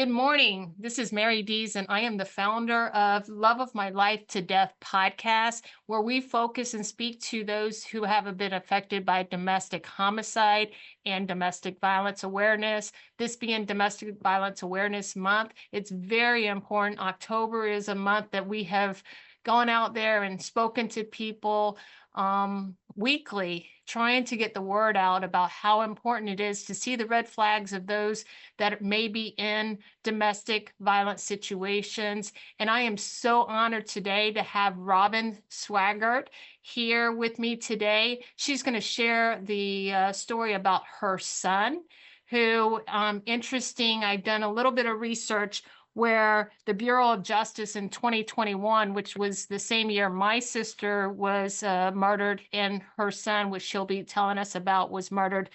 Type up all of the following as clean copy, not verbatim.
Good morning. This is Mary Dees, and I am the founder of Love of My Life to Death podcast, where we focus and speak to those who have been affected by domestic homicide and domestic violence awareness. This being Domestic Violence Awareness Month, it's very important. October is a month that we have gone out there and spoken to people weekly, trying to get the word out about how important it is to see the red flags of those that may be in domestic violence situations. And I am so honored today to have Robin Sweigart here with me today. She's going to share the story about her son, who, interesting, I've done a little bit of research where the Bureau of Justice in 2021, which was the same year my sister was murdered and her son, which she'll be telling us about, was murdered.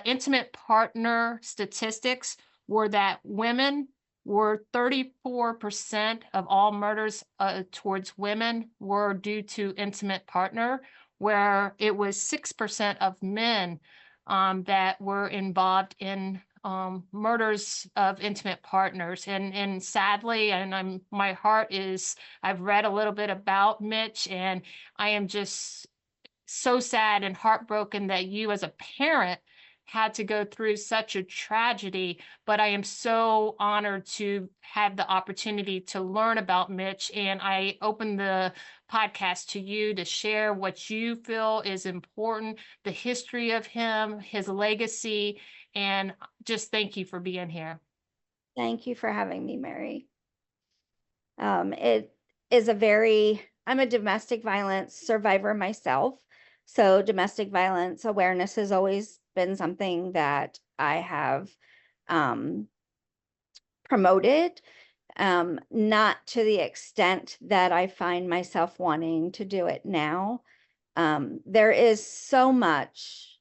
Intimate partner statistics were that women were 34% of all murders towards women were due to intimate partner, where it was 6% of men that were involved in murders of intimate partners. And sadly, and my heart is, I've read a little bit about Mitch, and I am just so sad and heartbroken that you as a parent had to go through such a tragedy. But I am so honored to have the opportunity to learn about Mitch, and I open the podcast to you to share what you feel is important, the history of him, his legacy, and just thank you for being here. Thank you for having me, Mary. It is I'm a domestic violence survivor myself. So domestic violence awareness has always been something that I have promoted, not to the extent that I find myself wanting to do it now. There is so much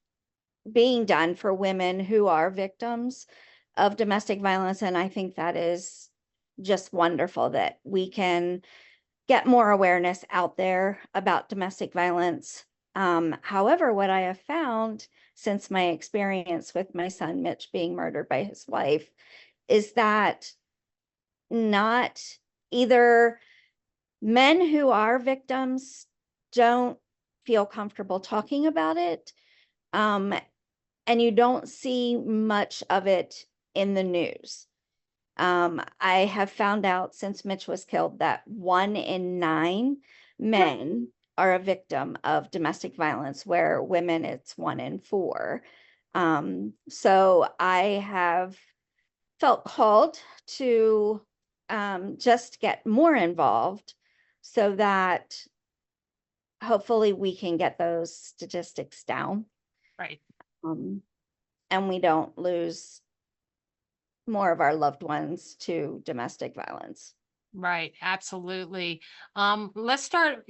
being done for women who are victims of domestic violence, and I think that is just wonderful that we can get more awareness out there about domestic violence. However, what I have found since my experience with my son Mitch being murdered by his wife is that not either men who are victims don't feel comfortable talking about it, and you don't see much of it in the news. I have found out since Mitch was killed that 1 in 9 men are a victim of domestic violence, where women it's 1 in 4. So I have felt called to just get more involved so that hopefully we can get those statistics down. Right. And we don't lose more of our loved ones to domestic violence. Right, absolutely. Let's start.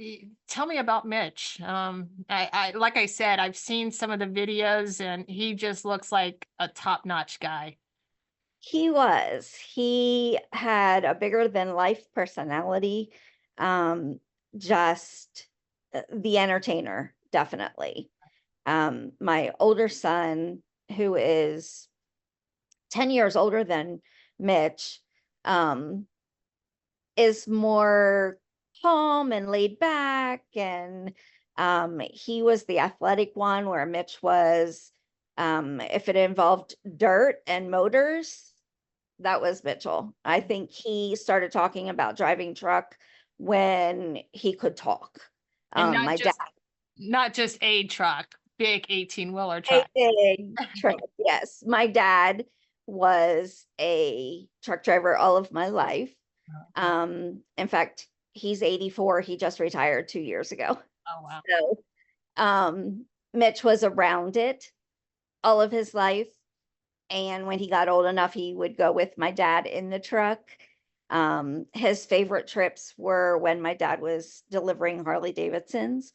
Tell me about Mitch. I like I said, I've seen some of the videos, and he just looks like a top-notch guy. He had a bigger than life personality, just the entertainer, definitely. My older son, who is 10 years older than Mitch, is more calm and laid back, and he was the athletic one, where Mitch was, if it involved dirt and motors, that was Mitchell. I think he started talking about driving truck when he could talk. And not just a truck, big 18-wheeler truck. A big truck, yes. My dad was a truck driver all of my life. In fact, he's 84. He just retired 2 years ago. Oh, wow. So, Mitch was around it all of his life. And when he got old enough, he would go with my dad in the truck. His favorite trips were when my dad was delivering Harley Davidsons,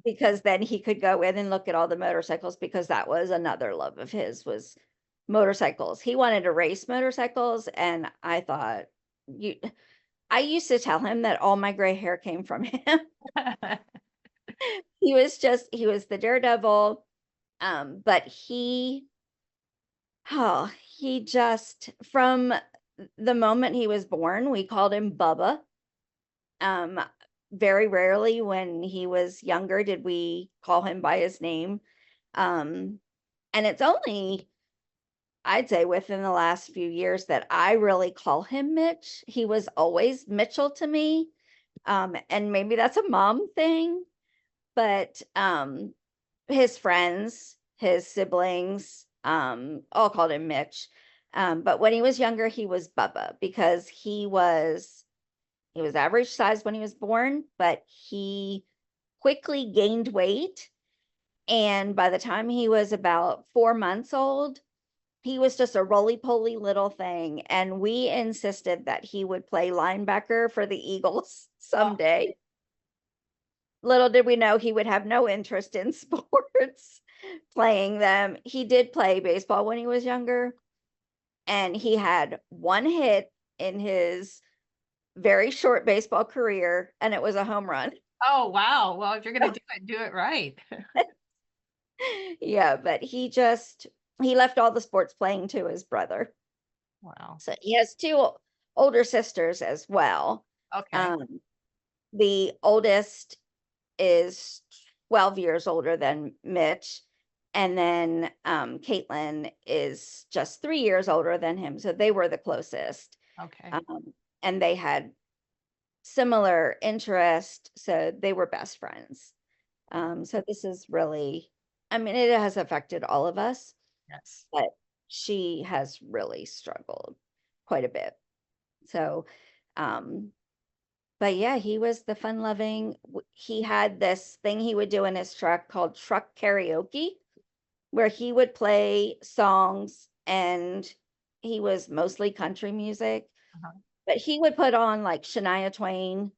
because then he could go in and look at all the motorcycles, because that was another love of his, was motorcycles. He wanted to race motorcycles, and I thought, I used to tell him that all my gray hair came from him. He was the daredevil. But he just, from the moment he was born, we called him Bubba. Um, very rarely when he was younger did we call him by his name. And it's only, I'd say, within the last few years that I really call him Mitch. He was always Mitchell to me. And maybe that's a mom thing, but his friends, his siblings, all called him Mitch. But when he was younger, he was Bubba because he was average size when he was born, but he quickly gained weight. And by the time he was about 4 months old, he was just a roly-poly little thing. And we insisted that he would play linebacker for the Eagles someday. Little did we know he would have no interest in sports, playing them. He did play baseball when he was younger, and he had one hit in his very short baseball career, and it was a home run. Oh, wow. Well, if you're going to do it right. Yeah, but he left all the sports playing to his brother. Wow. So he has two older sisters as well. Okay. The oldest is 12 years older than Mitch. And then Caitlin is just 3 years older than him. So they were the closest. Okay. And they had similar interest. So they were best friends. So this is really, I mean, it has affected all of us, Yes. but she has really struggled quite a bit. So, but yeah, he was the fun loving. He had this thing he would do in his truck called truck karaoke, where he would play songs, and he was mostly country music, but he would put on like Shania Twain,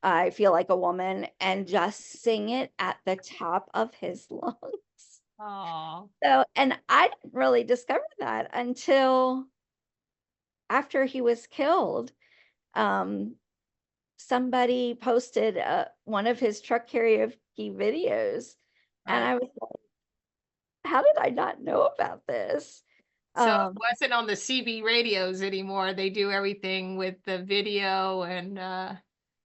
I Feel Like a Woman, and just sing it at the top of his lungs. Oh. So, and I didn't really discover that until after he was killed. Somebody posted one of his truck karaoke videos, and Right. I was like, how did I not know about this? So it wasn't on the CB radios anymore. They do everything with the video and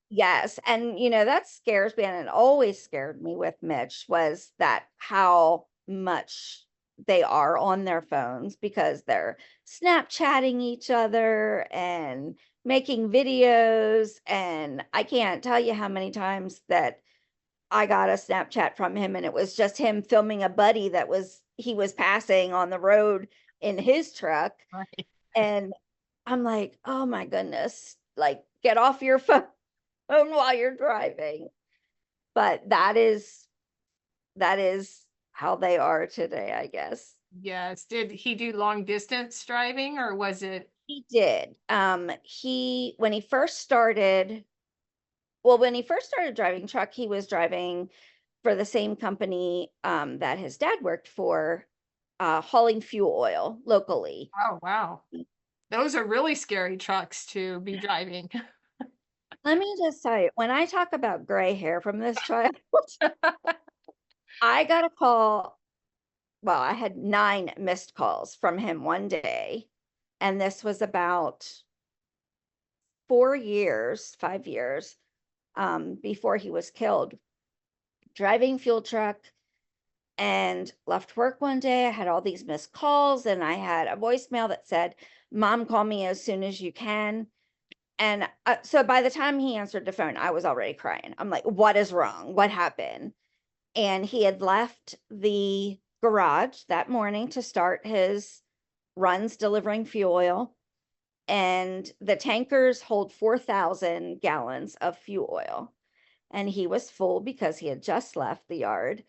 Yes, and that scares me, and it always scared me with Mitch was that how much they are on their phones because they're Snapchatting each other and making videos, and I can't tell you how many times that I got a Snapchat from him and it was just him filming a buddy that he was passing on the road in his truck, right. and I'm like, "Oh my goodness, like get off your phone while you're driving." But that is how they are today, I guess. Yes. Did he do long distance driving or was it He did. When he first started, well, when he first started driving truck, he was driving for the same company that his dad worked for, hauling fuel oil locally. oh wow. Those are really scary trucks to be driving. Let me just tell you, when I talk about gray hair from this child, I got a call. Well, I had 9 missed calls from him one day, and this was about 5 years before he was killed. Driving fuel truck, and left work one day. I had all these missed calls, and I had a voicemail that said, "Mom, call me as soon as you can." And so by the time he answered the phone, I was already crying. I'm like, "What is wrong? What happened?" And he had left the garage that morning to start his runs delivering fuel oil. And the tankers hold 4,000 gallons of fuel oil. And he was full because he had just left the yard.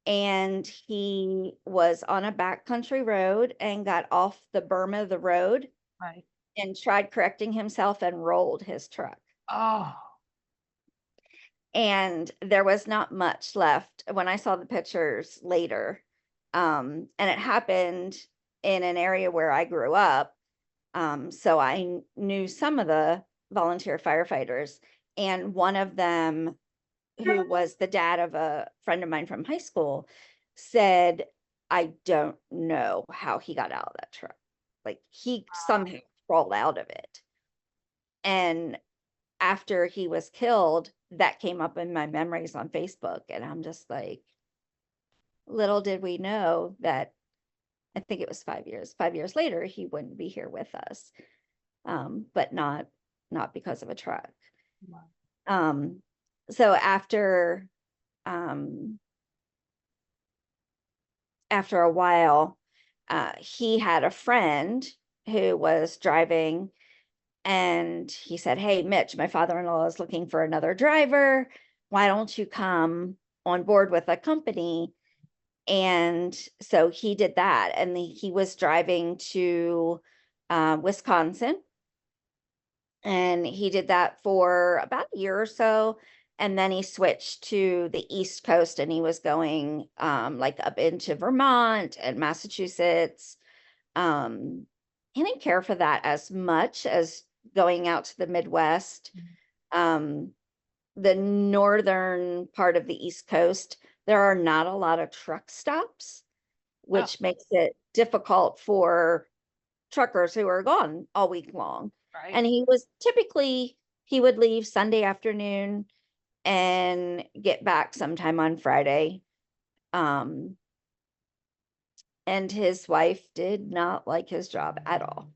And he was on a backcountry road and got off the berm of the road Right. and tried correcting himself and rolled his truck. Oh, And there was not much left when I saw the pictures later. And it happened in an area where I grew up. So I knew some of the volunteer firefighters, and one of them, who was the dad of a friend of mine from high school, said, "I don't know how he got out of that truck. Like he somehow crawled out of it. And after he was killed, that came up in my memories on Facebook. And I'm just like, little did we know that, I think it was 5 years later, he wouldn't be here with us. But not because of a truck. Wow. So after a while, he had a friend who was driving, and he said, "Hey, Mitch, my father-in-law is looking for another driver. Why don't you come on board with a company?" And so he did that, and he was driving to Wisconsin, and he did that for about a year or so. And then he switched to the East Coast, and he was going like up into Vermont and Massachusetts. He didn't care for that as much as going out to the Midwest. The northern part of the East Coast, there are not a lot of truck stops, which makes it difficult for truckers who are gone all week long. Right. And he would leave Sunday afternoon and get back sometime on Friday. And his wife did not like his job at all.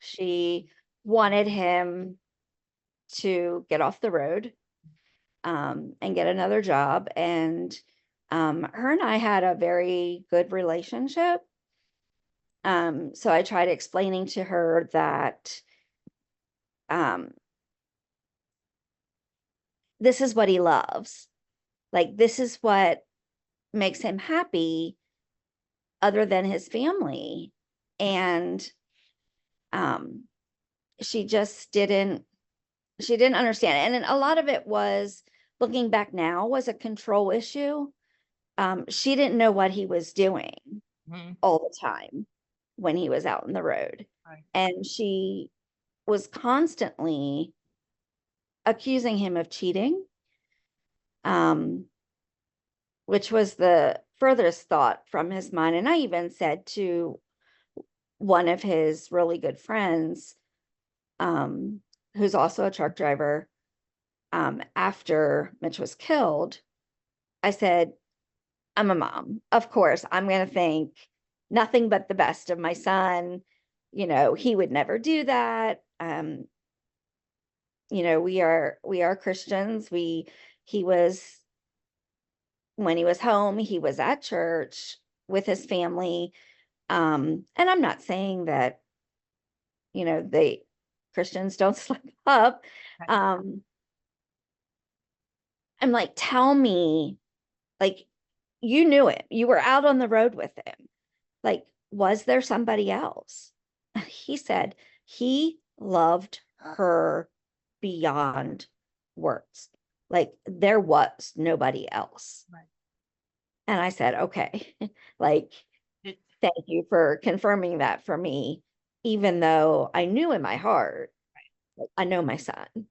She wanted him to get off the road and get another job. And her and I had a very good relationship. So I tried explaining to her that this is what he loves. Like, this is what makes him happy other than his family. And she just didn't understand. And a lot of it was, looking back now, was a control issue. She didn't know what he was doing all the time when he was out on the road. Right. And she was constantly accusing him of cheating, which was the furthest thought from his mind. And I even said to one of his really good friends, who's also a truck driver, after Mitch was killed, I said, "I'm a mom. Of course, I'm going to think nothing but the best of my son. You know, he would never do that. You know, we are Christians. When he was home, he was at church with his family. And I'm not saying that, you know, Christians don't slip up. I'm like, tell me, like, you knew him. You were out on the road with him. Like, was there somebody else?" He said he loved her beyond words. Like, there was nobody else. Right. And I said, okay, like, thank you for confirming that for me, even though I knew in my heart, like, I know my son.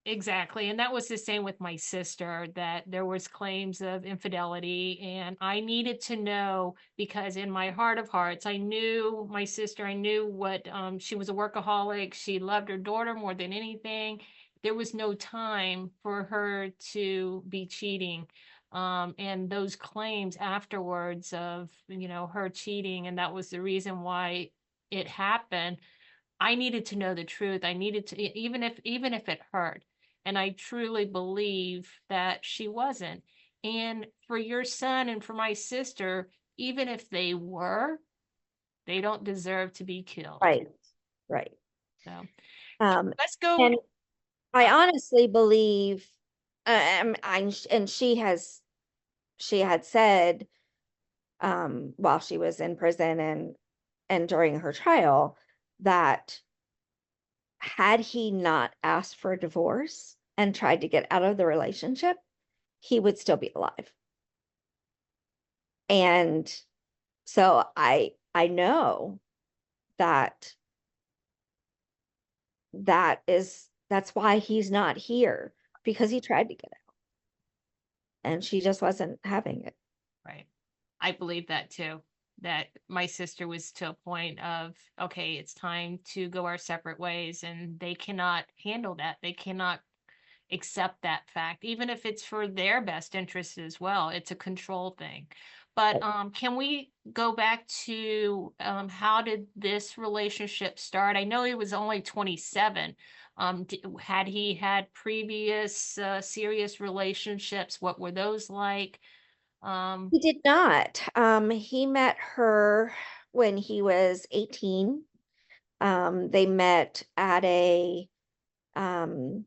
Exactly. And that was the same with my sister, that there was claims of infidelity, and I needed to know, because in my heart of hearts, I knew my sister. I knew what she was a workaholic. She loved her daughter more than anything. There was no time for her to be cheating. And those claims afterwards of, you know, her cheating, and that was the reason why it happened. I needed to know the truth. I needed to, even if it hurt. And I truly believe that she wasn't. And for your son and for my sister, even if they were, they don't deserve to be killed. Right. Right. So Let's go. And I honestly believe, and she had said, while she was in prison and during her trial, that had he not asked for a divorce and tried to get out of the relationship, he would still be alive. And so I know that that's why he's not here, because he tried to get out and she just wasn't having it. Right. I believe that too. that my sister was to a point of, okay, it's time to go our separate ways, and they cannot handle that. They cannot accept that fact, even if it's for their best interest as well. It's a control thing. But can we go back to how did this relationship start? I know he was only 27. Had he had previous serious relationships? What were those like? He did not. He met her when he was 18. They met at a um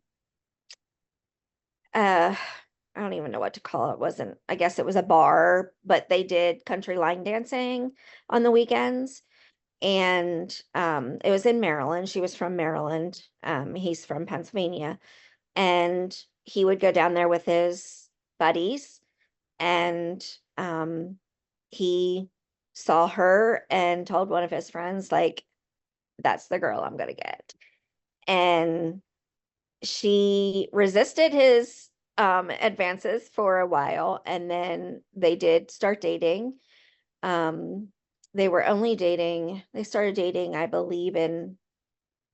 I don't even know what to call it. I guess it was a bar, but they did country line dancing on the weekends. And it was in Maryland. She was from Maryland. He's from Pennsylvania. And he would go down there with his buddies, and he saw her and told one of his friends, like, that's the girl I'm gonna get. And she resisted his advances for a while, and then they did start dating. They were only dating, they started dating, I believe, in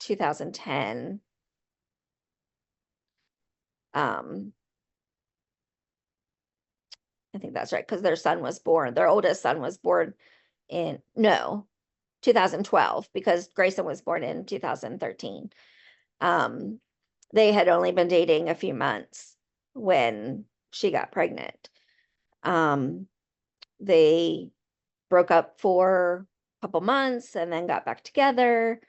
2010. I think that's right, because their oldest son was born in, no, 2012, because Grayson was born in 2013. They had only been dating a few months when she got pregnant. They broke up for a couple months and then got back together,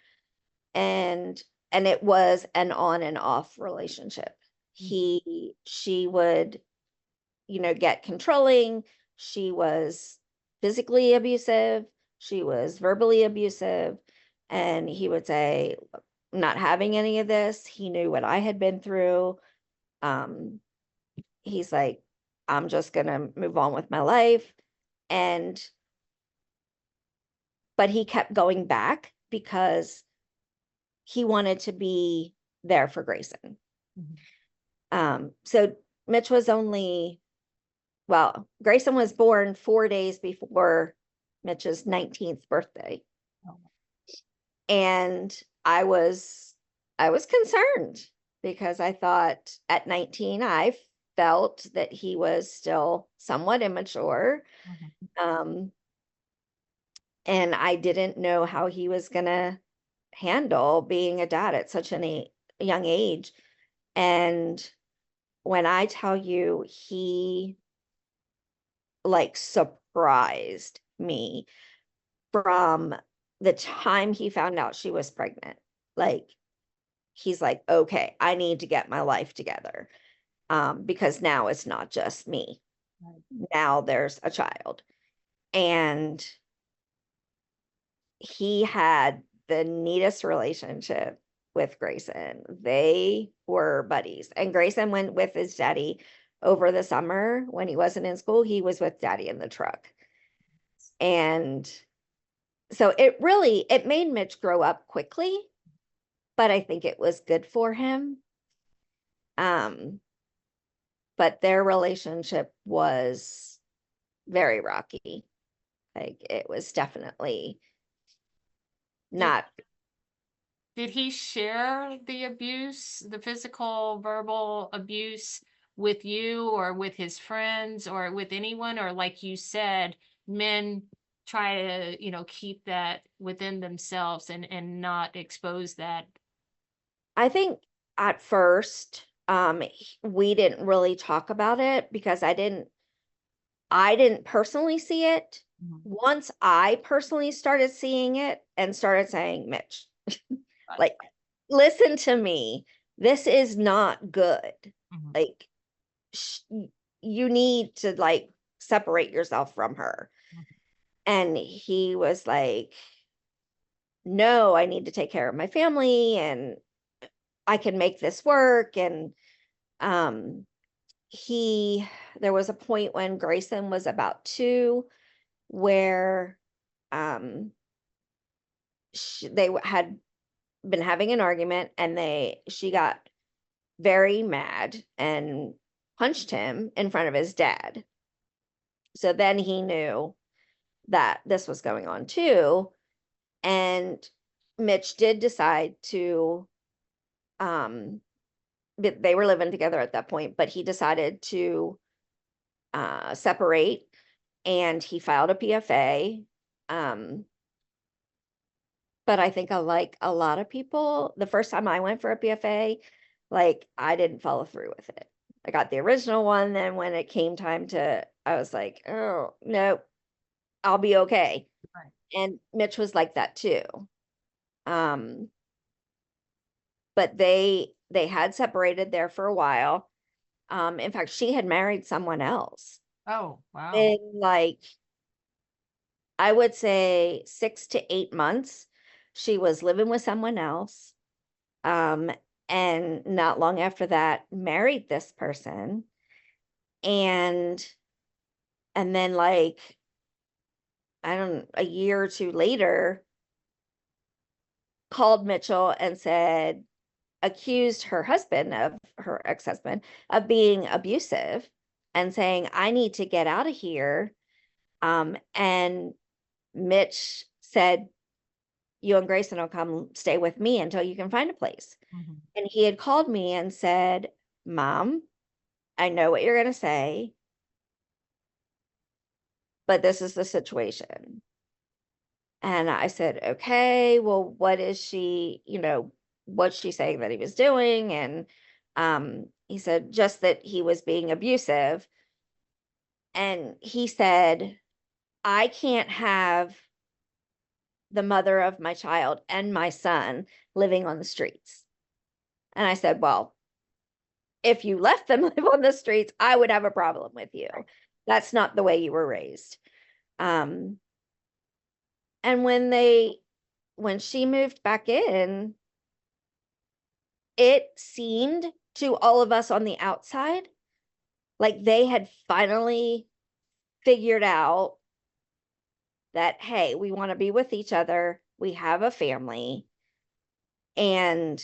and it was an on and off relationship. She would, get controlling. She was physically abusive. She was verbally abusive. And he would say, not having any of this. He knew what I had been through. He's like, I'm just going to move on with my life. But he kept going back because he wanted to be there for Grayson. So Mitch was Grayson was born 4 days before Mitch's 19th birthday. And I was concerned, because I thought at 19, I felt that he was still somewhat immature. And I didn't know how he was going to handle being a dad at such a young age. And when I tell you, he like surprised me from the time he found out she was pregnant. Like, he's like, okay, I need to get my life together, because now it's not just me. Right. Now there's a child. And he had the neatest relationship with Grayson. They were buddies. And Grayson went with his daddy over the summer when he wasn't in school. He was with daddy in the truck. And so it made Mitch grow up quickly, but I think it was good for him. But their relationship was very rocky. Like, it was definitely not. Did he share the abuse, the physical, verbal abuse with you or with his friends or with anyone? Or like you said, men try to, keep that within themselves and not expose that? I think at first, we didn't really talk about it because I didn't personally see it. Once I personally started seeing it and started saying, Mitch, like, listen to me, this is not good. Like, you need to like separate yourself from her. And he was like, no, I need to take care of my family and I can make this work. And there was a point when Grayson was about 2 where they had been having an argument, and she got very mad and punched him in front of his dad. So then he knew that this was going on too. And Mitch did decide to, they were living together at that point, but he decided to separate, and he filed a PFA. But I think like a lot of people, the first time I went for a PFA, like I didn't follow through with it. I got the original one. Then when it came time to, I was like, oh, no, I'll be okay. Right. And Mitch was like that too. But they had separated there for a while. In fact, she had married someone else. Oh, wow. In like, I would say 6 to 8 months, she was living with someone else. And not long after that, married this person. And then like, a year or two later, called Mitchell and said, accused her ex-husband of being abusive and saying, I need to get out of here. And Mitch said, you and Grayson will come stay with me until you can find a place. Mm-hmm. And he had called me and said, Mom, I know what you're going to say, but this is the situation. And I said, okay, well, what is she, what's she saying that he was doing? And he said just that he was being abusive. And he said, I can't have the mother of my child and my son living on the streets. And I said, well, if you left them live on the streets, I would have a problem with you. That's not the way you were raised. And when she moved back in, it seemed to all of us on the outside like they had finally figured out that, hey, we want to be with each other. We have a family, and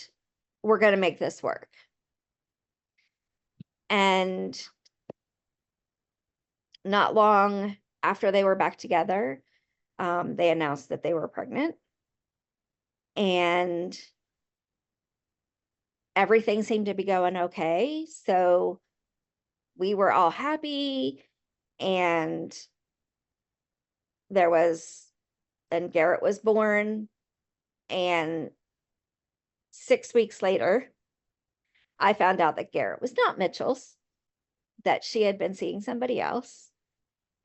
we're going to make this work. And not long after they were back together, they announced that they were pregnant. And everything seemed to be going okay. So we were all happy. And Garrett was born. And 6 weeks later, I found out that Garrett was not Mitchell's, that she had been seeing somebody else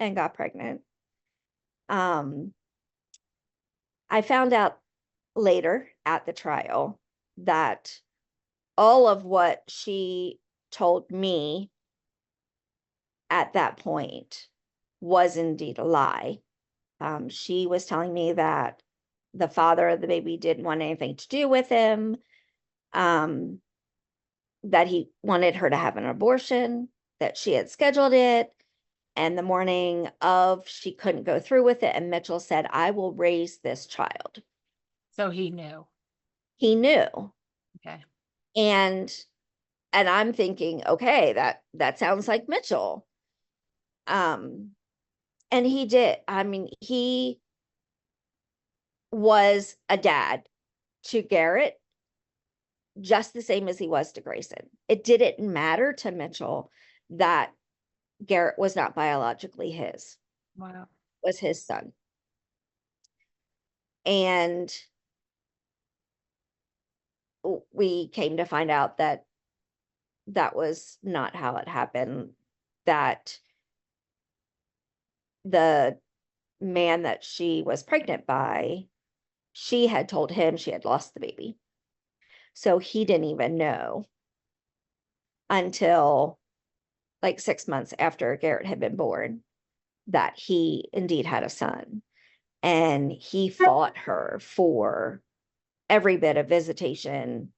and got pregnant. I found out later at the trial that all of what she told me at that point was indeed a lie. She was telling me that the father of the baby didn't want anything to do with him, that he wanted her to have an abortion, that she had scheduled it, and the morning of, she couldn't go through with it, and Mitchell said, I will raise this child. So he knew. He knew. Okay. And I'm thinking, okay, that sounds like Mitchell. And he did. I mean, he was a dad to Garrett just the same as he was to Grayson. It didn't matter to Mitchell that Garrett was not biologically his. Wow. Was his son. And we came to find out that that was not how it happened, that the man that she was pregnant by, she had told him she had lost the baby. So he didn't even know until like 6 months after Garrett had been born that he indeed had a son. And he fought her for every bit of visitation.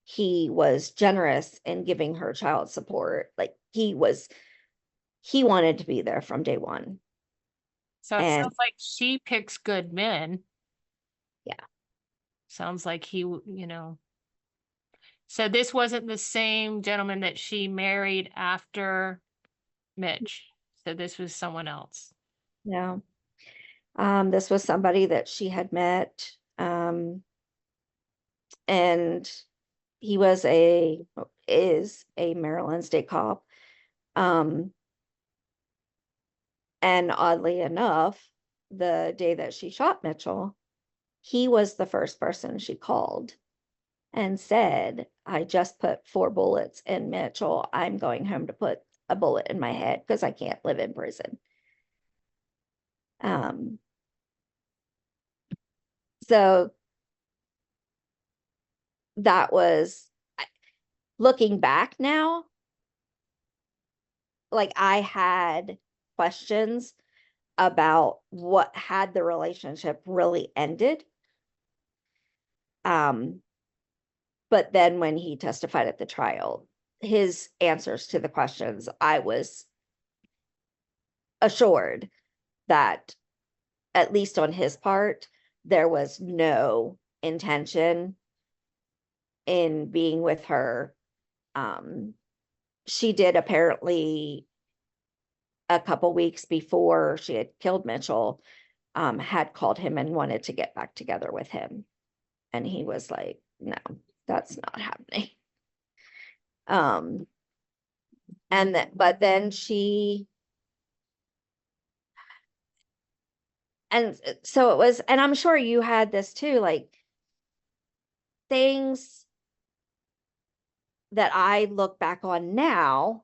He was generous in giving her child support. Like he wanted to be there from day one. So it And sounds like she picks good men. yeah. Sounds like he, So this wasn't the same gentleman that she married after Mitch. So this was someone else. Yeah. This was somebody that she had met, and he is a Maryland state cop. Um, and oddly enough, the day that she shot Mitchell, he was the first person she called and said, I just put 4 bullets in Mitchell. I'm going home to put a bullet in my head because I can't live in prison. Um, so that was, looking back now, like I had questions about what had the relationship really ended. Um, but then when he testified at the trial, his answers to the questions, I was assured that, at least on his part, there was no intention in being with her. She did apparently, a couple weeks before she had killed Mitchell, had called him and wanted to get back together with him. And he was like, no, that's not happening. Um, but then and so it was, and I'm sure you had this too, like things that I look back on now,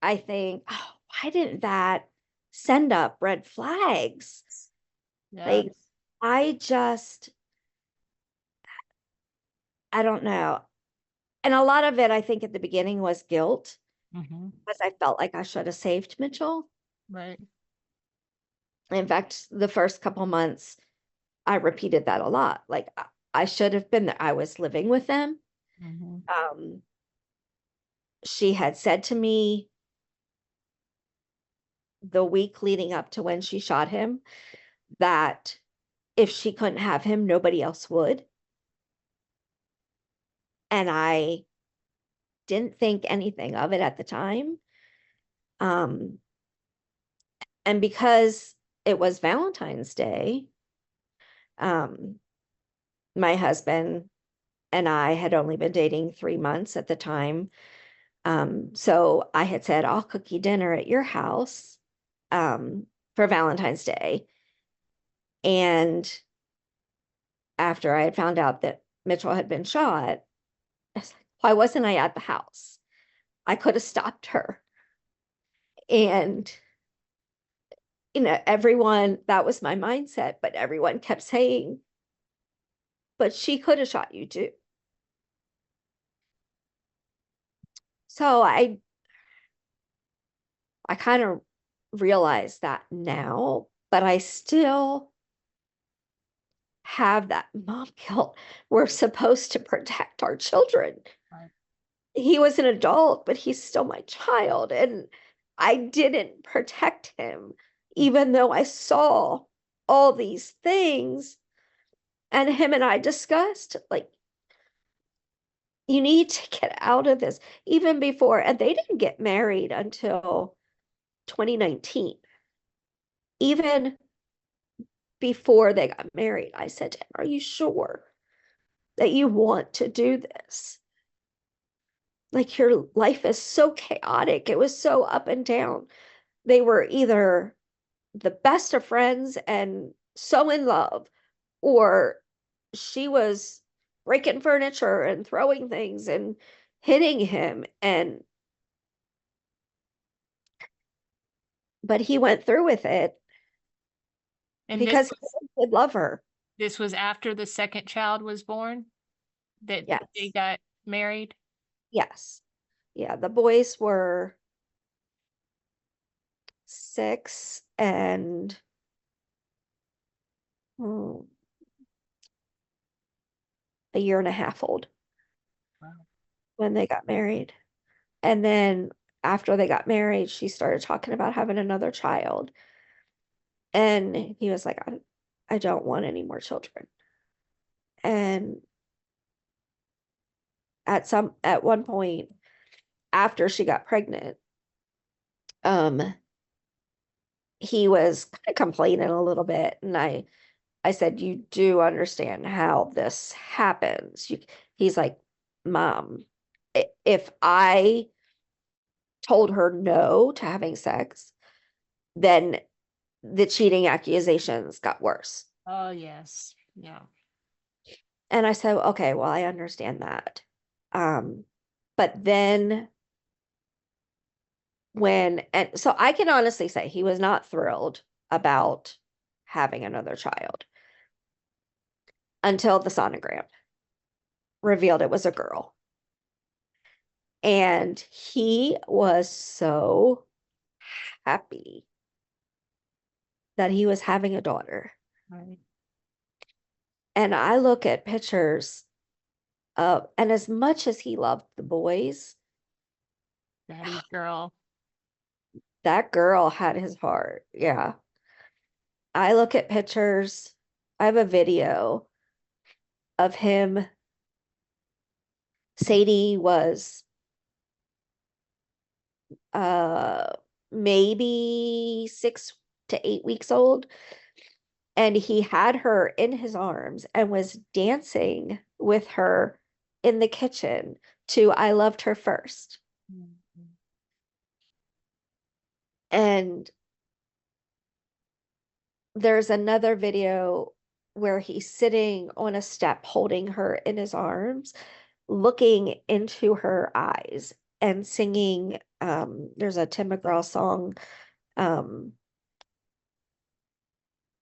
I think, oh, why didn't that send up red flags? Yeah. Like, I just, I don't know. And a lot of it, I think at the beginning was guilt Mm-hmm. because I felt like I should have saved Mitchell. Right. In fact, the first couple months, I repeated that a lot. Like, I should have been there. I was living with them. Mm-hmm. Um, she had said to me the week leading up to when she shot him that if she couldn't have him, nobody else would. And I didn't think anything of it at the time. Um, and because it was Valentine's Day, um, my husband and I had only been dating 3 months at the time. So I had said, I'll cook you dinner at your house, for Valentine's Day. And after I had found out that Mitchell had been shot, I was like, why wasn't I at the house? I could have stopped her. And, everyone, that was my mindset, but everyone kept saying, but she could have shot you too. So I kind of realize that now, but I still have that mom guilt. We're supposed to protect our children. Right. He was an adult, but he's still my child. And I didn't protect him, even though I saw all these things. And him and I discussed, like, you need to get out of this. Even before, and they didn't get married until 2019. Even before they got married, I said to him, are you sure that you want to do this? Like, your life is so chaotic. It was so up and down. They were either the best of friends and so in love, or she was breaking furniture and throwing things and hitting him. But he went through with it And because he did love her. this was after the second child was born that they Yes. got married. Yes. Yeah. The boys were 6 and mm, a year and a half old Wow. when they got married. And then after they got married, she started talking about having another child. And he was like, I don't want any more children. And at one point after she got pregnant, um, he was kind of complaining a little bit, and I said, you do understand how this happens. He's like, Mom, if I told her no to having sex, then the cheating accusations got worse. Oh, yes. Yeah. And I said, okay, well, I understand that. But then and so I can honestly say he was not thrilled about having another child until the sonogram revealed it was a girl. And he was so happy that he was having a daughter. Right. And I look at pictures and as much as he loved the boys, Daddy's girl. that girl had his heart. Yeah. I look at pictures. I have a video of him. Sadie was uh maybe 6 to 8 weeks old, and he had her in his arms and was dancing with her in the kitchen to I Loved Her First. Mhm. And there's another video where he's sitting on a step holding her in his arms, looking into her eyes and singing. There's a Tim McGraw song. um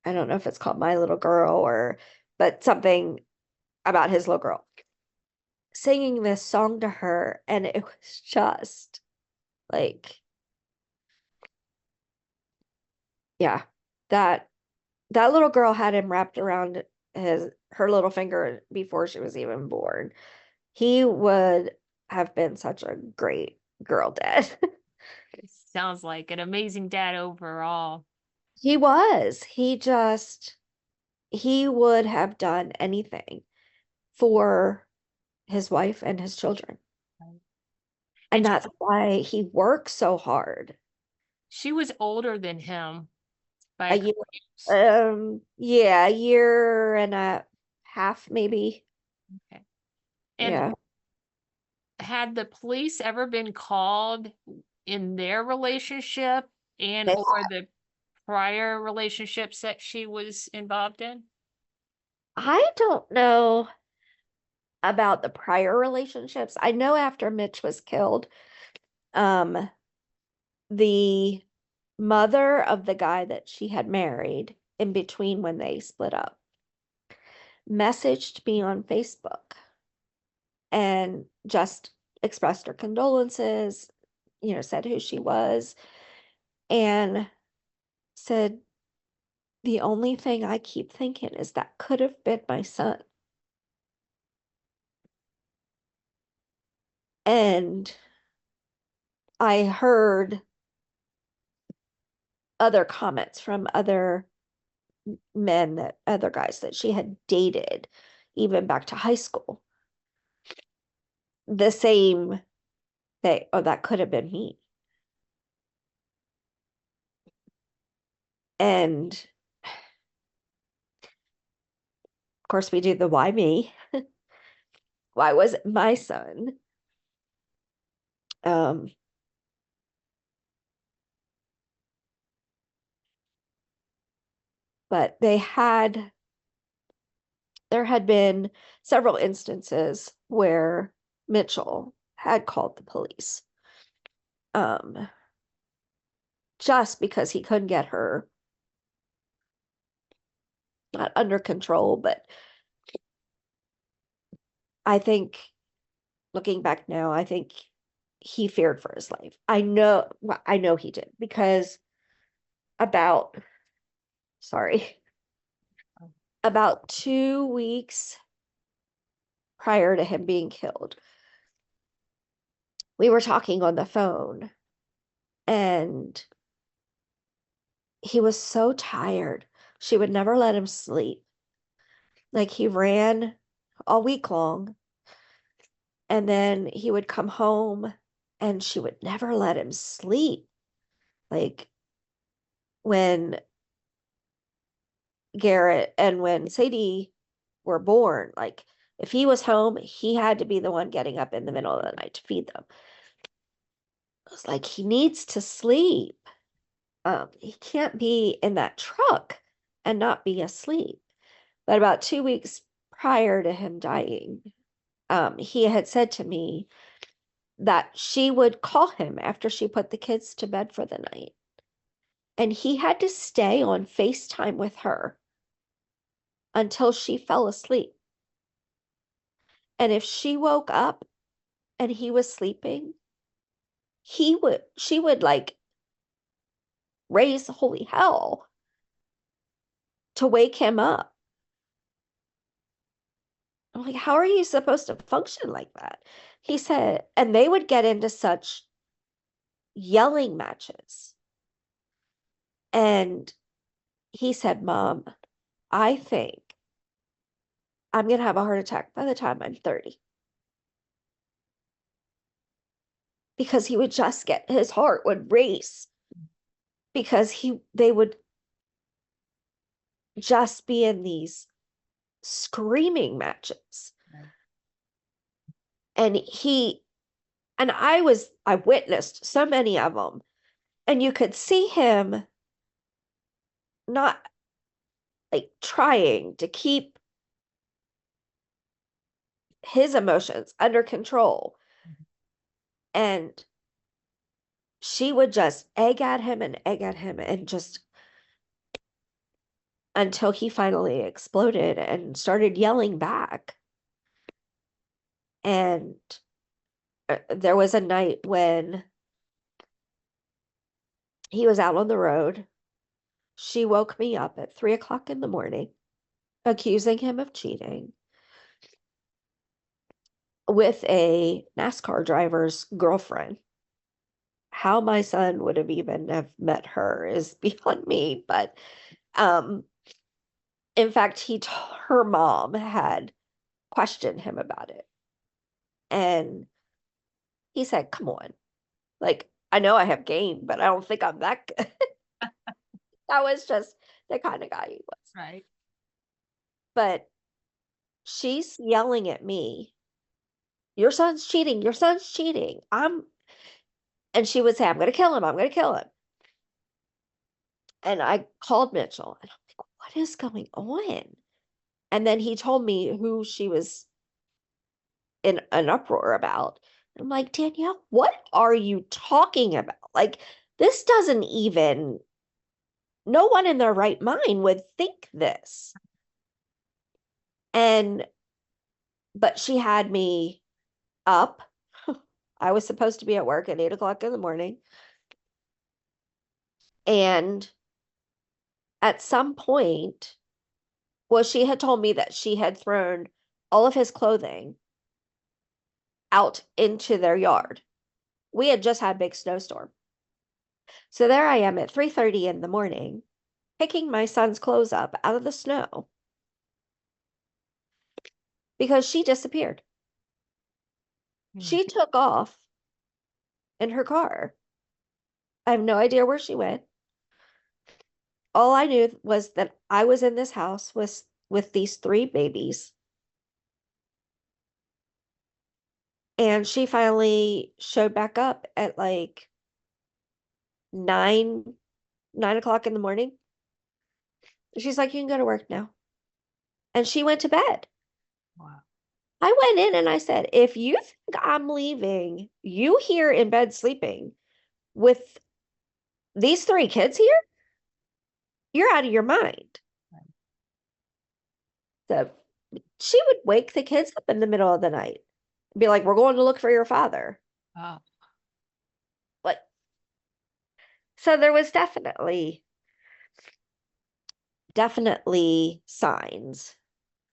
I don't know if it's called My Little Girl but something about his little girl, singing this song to her, and it was just like, yeah, that that little girl had him wrapped around her little finger before she was even born. He would have been such a great girl dad. Sounds like an amazing dad overall. He was. He would have done anything for his wife and his children. Right. And And that's why he works so hard. she was older than him by A a year, couple years. yeah, a year and a half, maybe. Okay. And Yeah. had the police ever been called in their relationship and They- or the prior relationships that she was involved in? I don't know about the prior relationships. I know after Mitch was killed, um, the mother of the guy that she had married in between when they split up messaged me on Facebook and just expressed her condolences, said who she was, and said, the only thing I keep thinking is that could have been my son. And I heard other comments from other other guys that she had dated, even back to high school. The same thing, oh, that could have been me. And of course, we do the why me? Why was it my son? Um, but there had been several instances where Mitchell had called the police, um, just because he couldn't get her, not under control, but I think, looking back now, I think he feared for his life. I know he did, because about, sorry, about 2 weeks prior to him being killed, we were talking on the phone, and he was so tired. She would never let him sleep. Like, he ran all week long, and then he would come home and she would never let him sleep. Like, when Garrett and when Sadie were born, like if he was home, he had to be the one getting up in the middle of the night to feed them. I was like, he needs to sleep. He can't be in that truck and not be asleep. But about 2 weeks prior to him dying, he had said to me that she would call him after she put the kids to bed for the night. And he had to stay on FaceTime with her until she fell asleep. And if she woke up and he was sleeping, she would like raise holy hell to wake him up. I'm like, how are you supposed to function like that? He said, and they would get into such yelling matches. And he said, Mom, I think I'm going to have a heart attack by the time I'm 30. Because he would just get, his heart would race because they would just be in these screaming matches. And I witnessed so many of them, and you could see him not like trying to keep his emotions under control. And she would just egg at him and just until he finally exploded and started yelling back. And there was a night when he was out on the road. She woke me up at 3 o'clock in the morning, accusing him of cheating with a NASCAR driver's girlfriend. How my son would have even have met her is beyond me. But in fact, her mom had questioned him about it. And he said, come on, like, I know I have game, but I don't think I'm that good. That was just the kind of guy he was. Right. But she's yelling at me, your son's cheating, your son's cheating. And she would say, I'm going to kill him, I'm going to kill him. And I called Mitchell, and I'm like, what is going on? And then he told me who she was in an uproar about. I'm like, Danielle, what are you talking about? Like, this doesn't even, no one in their right mind would think this. But she had me up. I was supposed to be at work at 8 o'clock in the morning. And at some point, well, she had told me that she had thrown all of his clothing out into their yard. We had just had a big snowstorm. So there I am at 3:30 in the morning, picking my son's clothes up out of the snow because she disappeared. She took off in her car. I have no idea where she went. All I knew was that I was in this house with these 3 babies. And she finally showed back up at like 9 o'clock in the morning. She's like, you can go to work now. And she went to bed. Wow. I went in and I said, if you think I'm leaving you here in bed sleeping with these 3 kids here, you're out of your mind. Right. So she would wake the kids up in the middle of the night and be like, we're going to look for your father. Oh. But so there was definitely signs.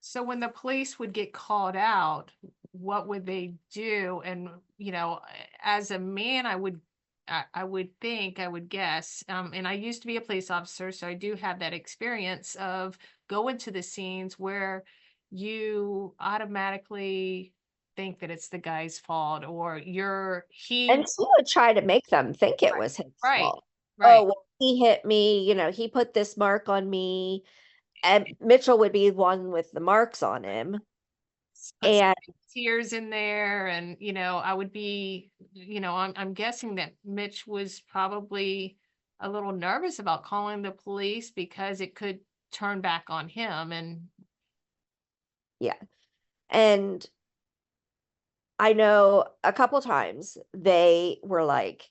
So when the police would get called out, what would they do? And, as a man, I would think, I would guess, and I used to be a police officer, so I do have that experience of going to the scenes where you automatically think that it's the guy's fault or And she would try to make them think it was his right, fault. right. Oh, well, he hit me, he put this mark on me. And Mitchell would be one with the marks on him. Put some And tears in there, and I would be, I'm guessing that Mitch was probably a little nervous about calling the police because it could turn back on him. And yeah. And I know a couple times they were like,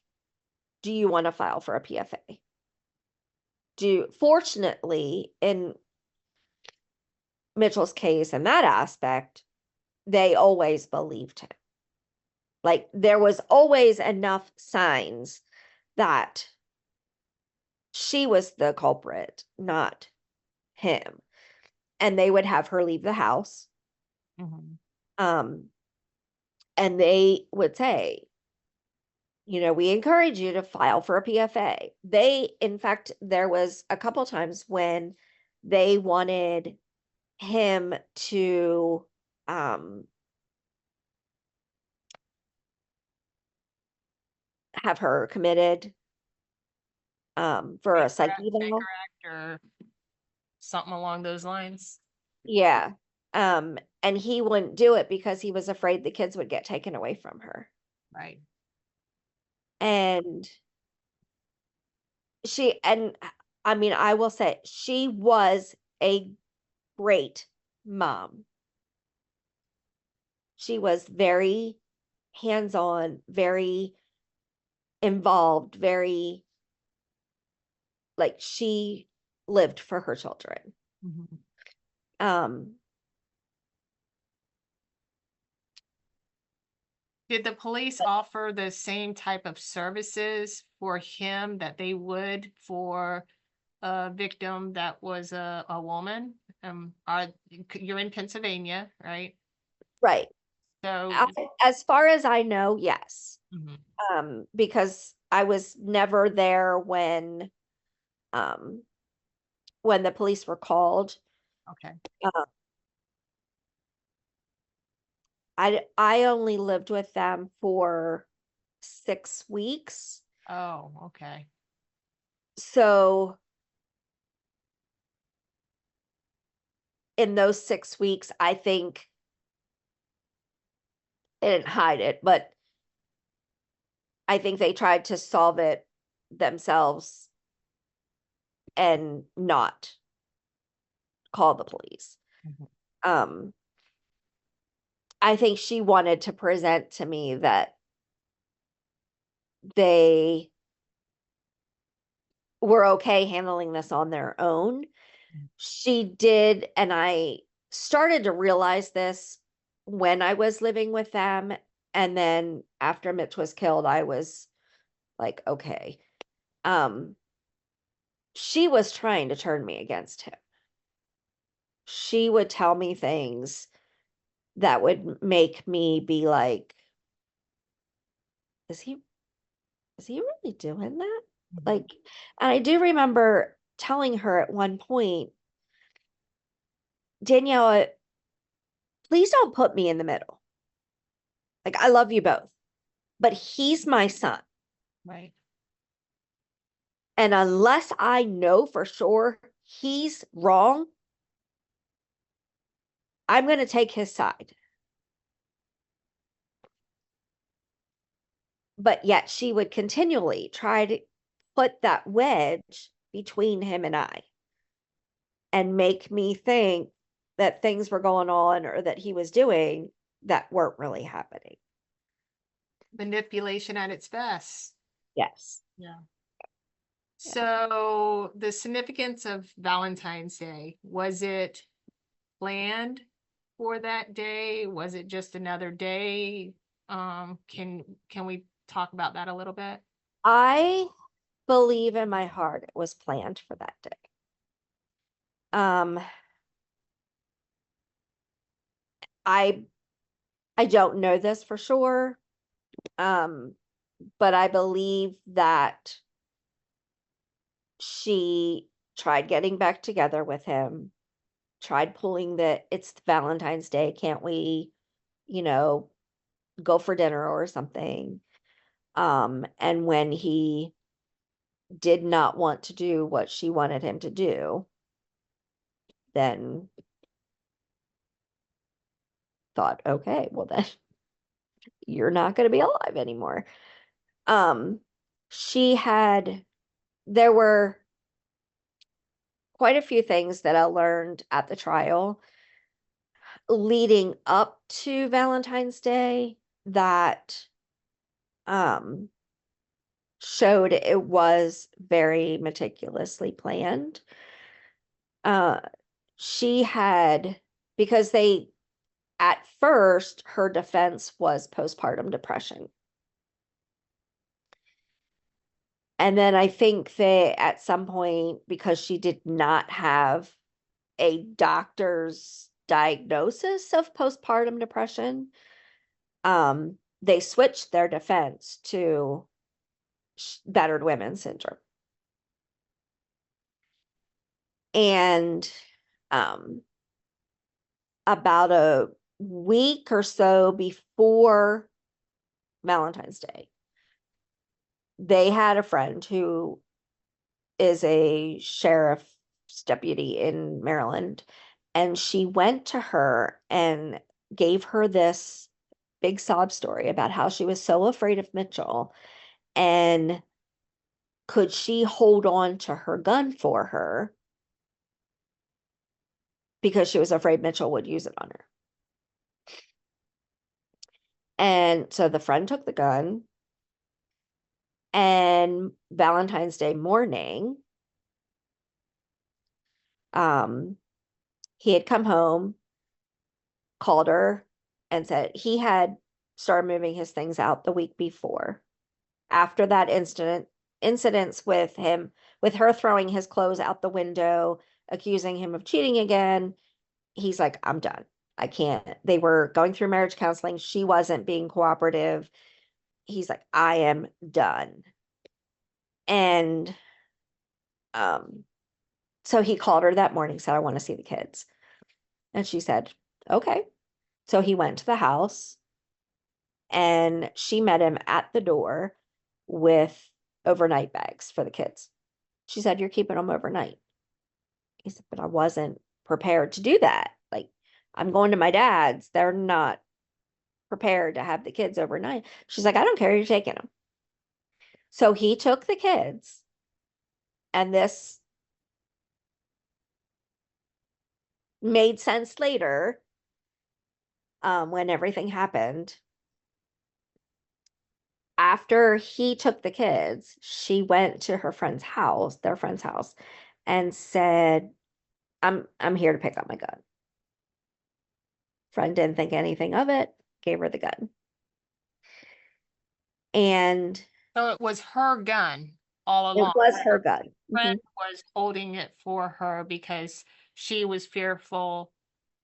do you want to file for a PFA? Fortunately, in Mitchell's case, in that aspect, they always believed him. Like there was always enough signs that she was the culprit, not him. And they would have her leave the house. Mhm. And they would say, we encourage you to file for a PFA. In fact, there was a couple times when they wanted him to have her committed for a psych eval. Or something along those lines. Yeah. And he wouldn't do it because he was afraid the kids would get taken away from her. Right. And I mean, I will say she was a great mom. She was very hands-on, very involved, very like she lived for her children. Mhm. Um, Did the police offer the same type of services for him that they would for a victim that was a woman? You're in Pennsylvania, right? right. So, As far as I know, yes. mhm, Because I was never there um when the police were called. okay. Uh, I only lived with them for 6 weeks. Oh, okay. So in those 6 weeks, I think they didn't hide it, but I think they tried to solve it themselves and not call the police. Mhm. Um, I think she wanted to present to me that they were okay handling this on their own. She did, and I started to realize this when I was living with them. And then after Mitch was killed, I was like, okay. Um, she was trying to turn me against him. She would tell me things that would make me be like, is he really doing that? Mhm. Like, and I do remember telling her at one point, Danielle, please don't put me in the middle. Like, I love you both, but he's my son. Right. And unless I know for sure he's wrong, I'm going to take his side. But yet she would continually try to put that wedge between him and I and make me think that things were going on or that he was doing that weren't really happening. Manipulation at its best. Yes. Yeah. Yeah. So the significance of Valentine's Day, was it planned for that day? Was it just another day? Can we talk about that a little bit? I believe in my heart it was planned for that day. Um, I I don't know this for sure. Um, but I believe that she tried getting back together with him, tried pulling it's Valentine's Day, can't we, you know, go for dinner or something? And when he did not want to do what she wanted him to do, then thought, okay, well then you're not going to be alive anymore. She had, there were quite a few things that I learned at the trial leading up to Valentine's Day that showed it was very meticulously planned. She had, because they, at first, her defense was postpartum depression. And then I think that at some point, because she did not have a doctor's diagnosis of postpartum depression, they switched their defense to battered women syndrome. And about a week or so before Valentine's Day, they had a friend who is a sheriff's deputy in Maryland, and she went to her and gave her this big sob story about how she was so afraid of Mitchell, and could she hold on to her gun for her because she was afraid Mitchell would use it on her. And so the friend took the gun, and Valentine's Day morning, he had come home, called her, and said he had started moving his things out the week before. After that incidents with her throwing his clothes out the window, accusing him of cheating again, he's like, I'm done. I can't. They were going through marriage counseling. She wasn't being cooperative. He's like, I am done. And so he called her that morning, said, I want to see the kids. And she said, okay. So he went to the house, and she met him at the door with overnight bags for the kids. She said, you're keeping them overnight. He said, but I wasn't prepared to do that. Like, I'm going to my dad's. They're not prepared to have the kids overnight. She's like, I don't care. You're taking them. So he took the kids, and this made sense later when everything happened. After he took the kids, she went to her friend's house, their friend's house, and said, I'm here to pick up my gun. Friend didn't think anything of it, gave her the gun. And So it was her gun all it along. was her gun. Friend was holding it for her because she was fearful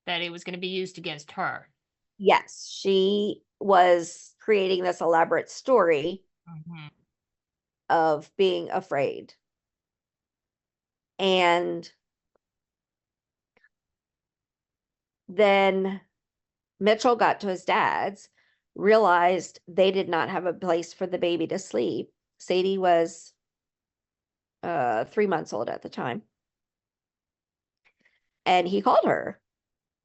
that it was going to be used against her. Yes, she was creating this elaborate story of being afraid. And then Mitchell got to his dad's, realized they did not have a place for the baby to sleep. Sadie was 3 months old at the time. And he called her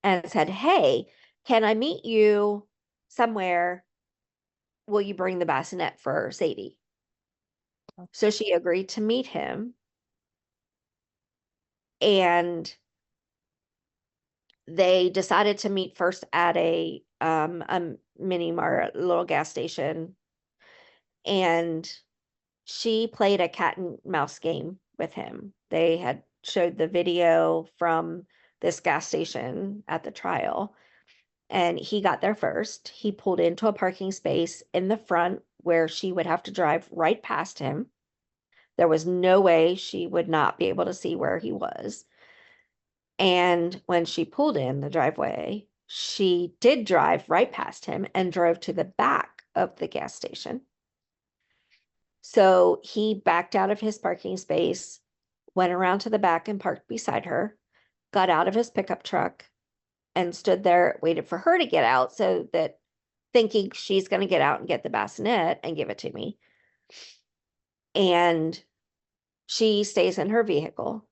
and said, hey, can I meet you somewhere? Will you bring the bassinet for Sadie? So she agreed to meet him. And they decided to meet first at a mini mart, little gas station. And she played a cat and mouse game with him. They had showed the video from this gas station at the trial, and he got there first. He pulled into a parking space in the front where she would have to drive right past him. There was no way she would not be able to see where he was. And when she pulled in the driveway, she did drive right past him and drove to the back of the gas station. So he backed out of his parking space, went around to the back and parked beside her, got out of his pickup truck, and stood there, waited for her to get out, so that, thinking she's going to get out and get the bassinet and give it to me. And She stays in her vehicle.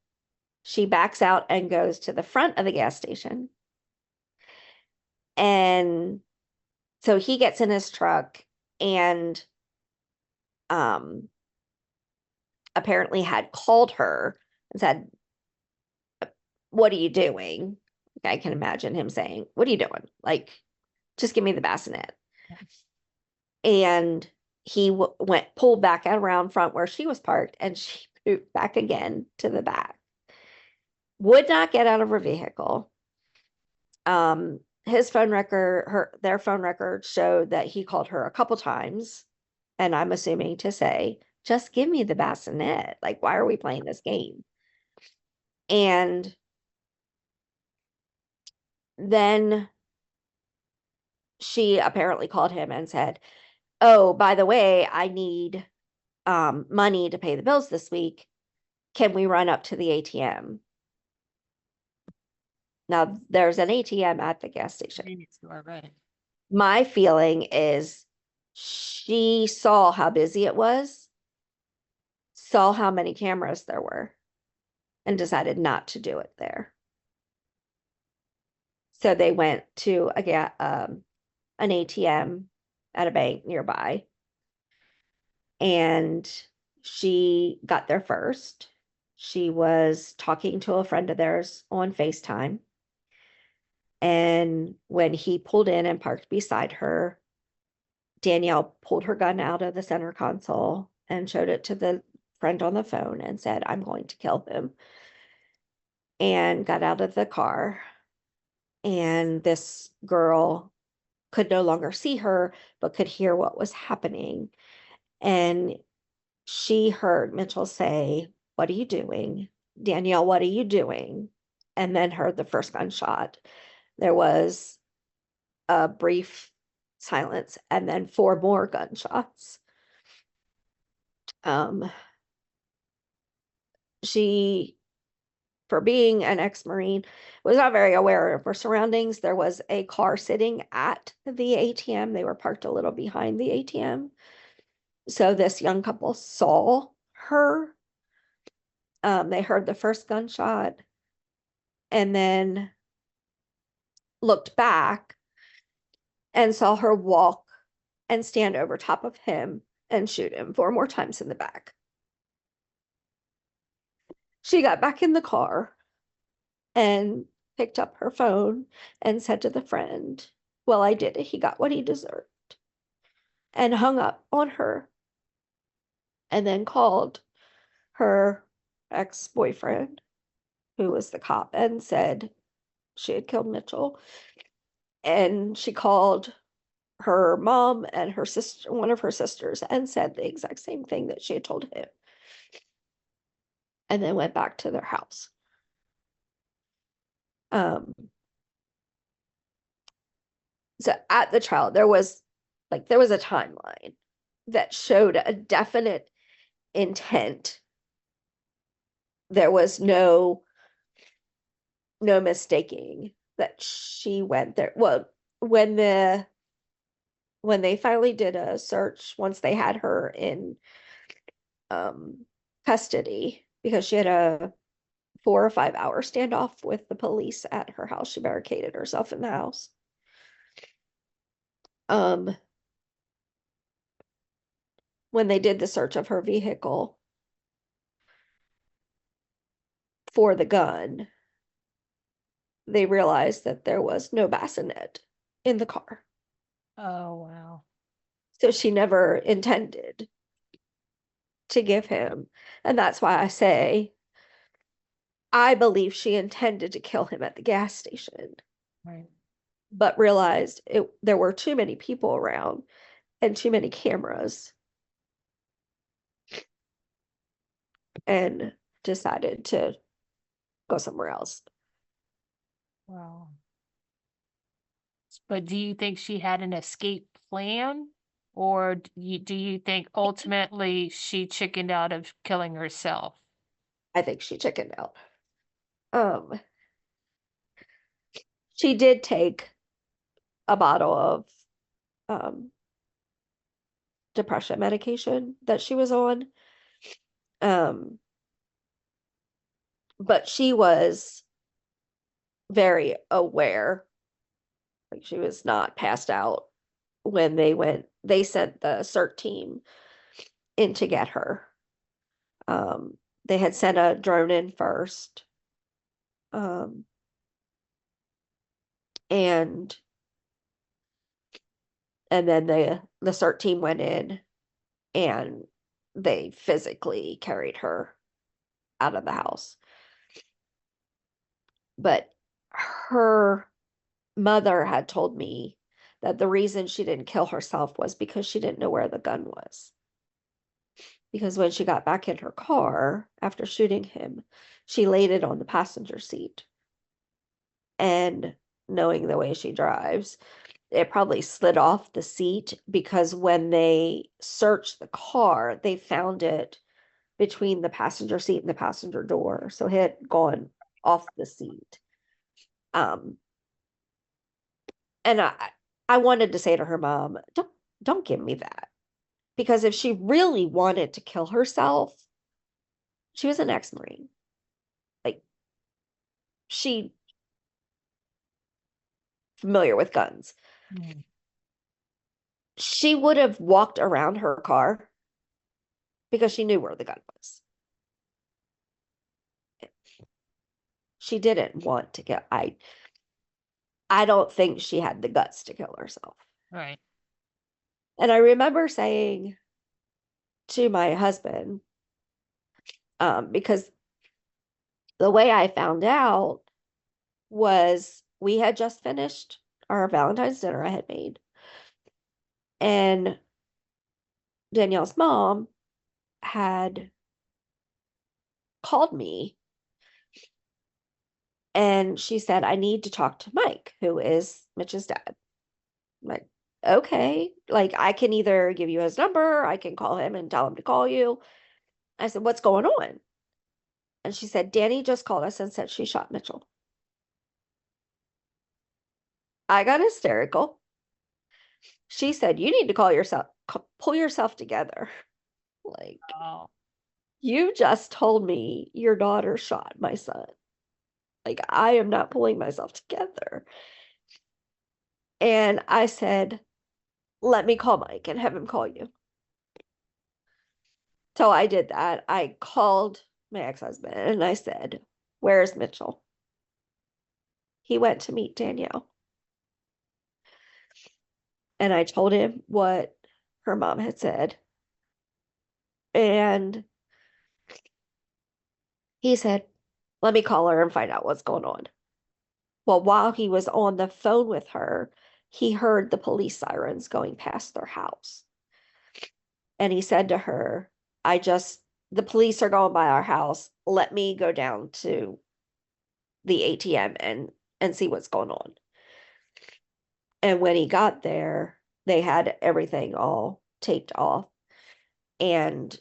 She backs out and goes to the front of the gas station. And so he gets in his truck and apparently had called her and said, "What are you doing?" I can imagine him saying, "What are you doing? Like, just give me the bassinet." And he pulled back around front where she was parked, and she moved back again to the back. Would not get out of her vehicle. His phone record, their phone record showed that he called her a couple times, and I'm assuming to say, "Just give me the bassinet. Like, why are we playing this game?" And then she apparently called him and said, "Oh, by the way, I need money to pay the bills this week. Can we run up to the ATM?" Now, there's an ATM at the gas station. Convenience store, right. My feeling is she saw how busy it was, saw how many cameras there were, and decided not to do it there. So they went to an ATM at a bank nearby, and she got there first. She was talking to a friend of theirs on FaceTime. And when he pulled in and parked beside her, Danielle pulled her gun out of the center console and showed it to the friend on the phone and said, "I'm going to kill him," and got out of the car. And this girl could no longer see her, but could hear what was happening. And she heard Mitchell say, "What are you doing? Danielle, what are you doing?" And then heard the first gunshot. There was a brief silence and then 4 more gunshots. She, for being an ex-Marine, was not very aware of her surroundings. There was a car sitting at the ATM. They were parked a little behind the ATM. So this young couple saw her. They heard the first gunshot and then looked back and saw her walk and stand over top of him and shoot him 4 more times in the back. She got back in the car and picked up her phone and said to the friend, "Well, I did it. He got what he deserved," and hung up on her, and then called her ex-boyfriend, who was the cop, and said she had killed Mitchell. And she called her mom and her sister, one of her sisters, and said the exact same thing that she had told him, and then went back to their house. So at the trial, there was a timeline that showed a definite intent. There was no mistaking that she went there. Well, when they finally did a search, once they had her in custody, because she had a 4 or 5 hour standoff with the police at her house. She barricaded herself in the house. When they did the search of her vehicle for the gun, they realized that there was no bassinet in the car. Oh, wow. So she never intended to give him. And that's why I say I believe she intended to kill him at the gas station, Right. but realized there were too many people around and too many cameras, and decided to go somewhere else. Wow. But do you think she had an escape plan? Or do you think ultimately she chickened out of killing herself? I think she chickened out. She did take a bottle of depression medication that she was on. but she was very aware. Like, she was not passed out when they sent the CERT team in to get her. They had sent a drone in first. Um, and then the CERT team went in and they physically carried her out of the house. But her mother had told me that the reason she didn't kill herself was because she didn't know where the gun was. Because when she got back in her car after shooting him, she laid it on the passenger seat. And knowing the way she drives, it probably slid off the seat, because when they searched the car, they found it between the passenger seat and the passenger door. So it had gone off the seat. And I wanted to say to her mom, don't give me that. Because if she really wanted to kill herself, she was an ex-Marine. Like, she familiar with guns. Mm. She would have walked around her car because she knew where the gun was. She didn't want to kill. I don't think she had the guts to kill herself. Right. And I remember saying to my husband, because the way I found out was we had just finished our Valentine's dinner I had made. And Danielle's mom had called me and she said, I need to talk to Mike, who is Mitch's dad. I'm like, okay, like, I can either give you his number, I can call him and tell him to call you. I said, what's going on? And she said, Danny just called us and said she shot Mitchell. I got hysterical. She said, you need to pull yourself together. Like, Oh, you just told me your daughter shot my son. Like, I am not pulling myself together. And I said, let me call Mike and have him call you. So I did that. I called my ex-husband and I said, where's Mitchell? He went to meet Danielle. And I told him what her mom had said. And he said, let me call her and find out what's going on. Well, while he was on the phone with her, he heard the police sirens going past their house. And he said to her, the police are going by our house. Let me go down to the ATM and see what's going on. And when he got there, they had everything all taped off. And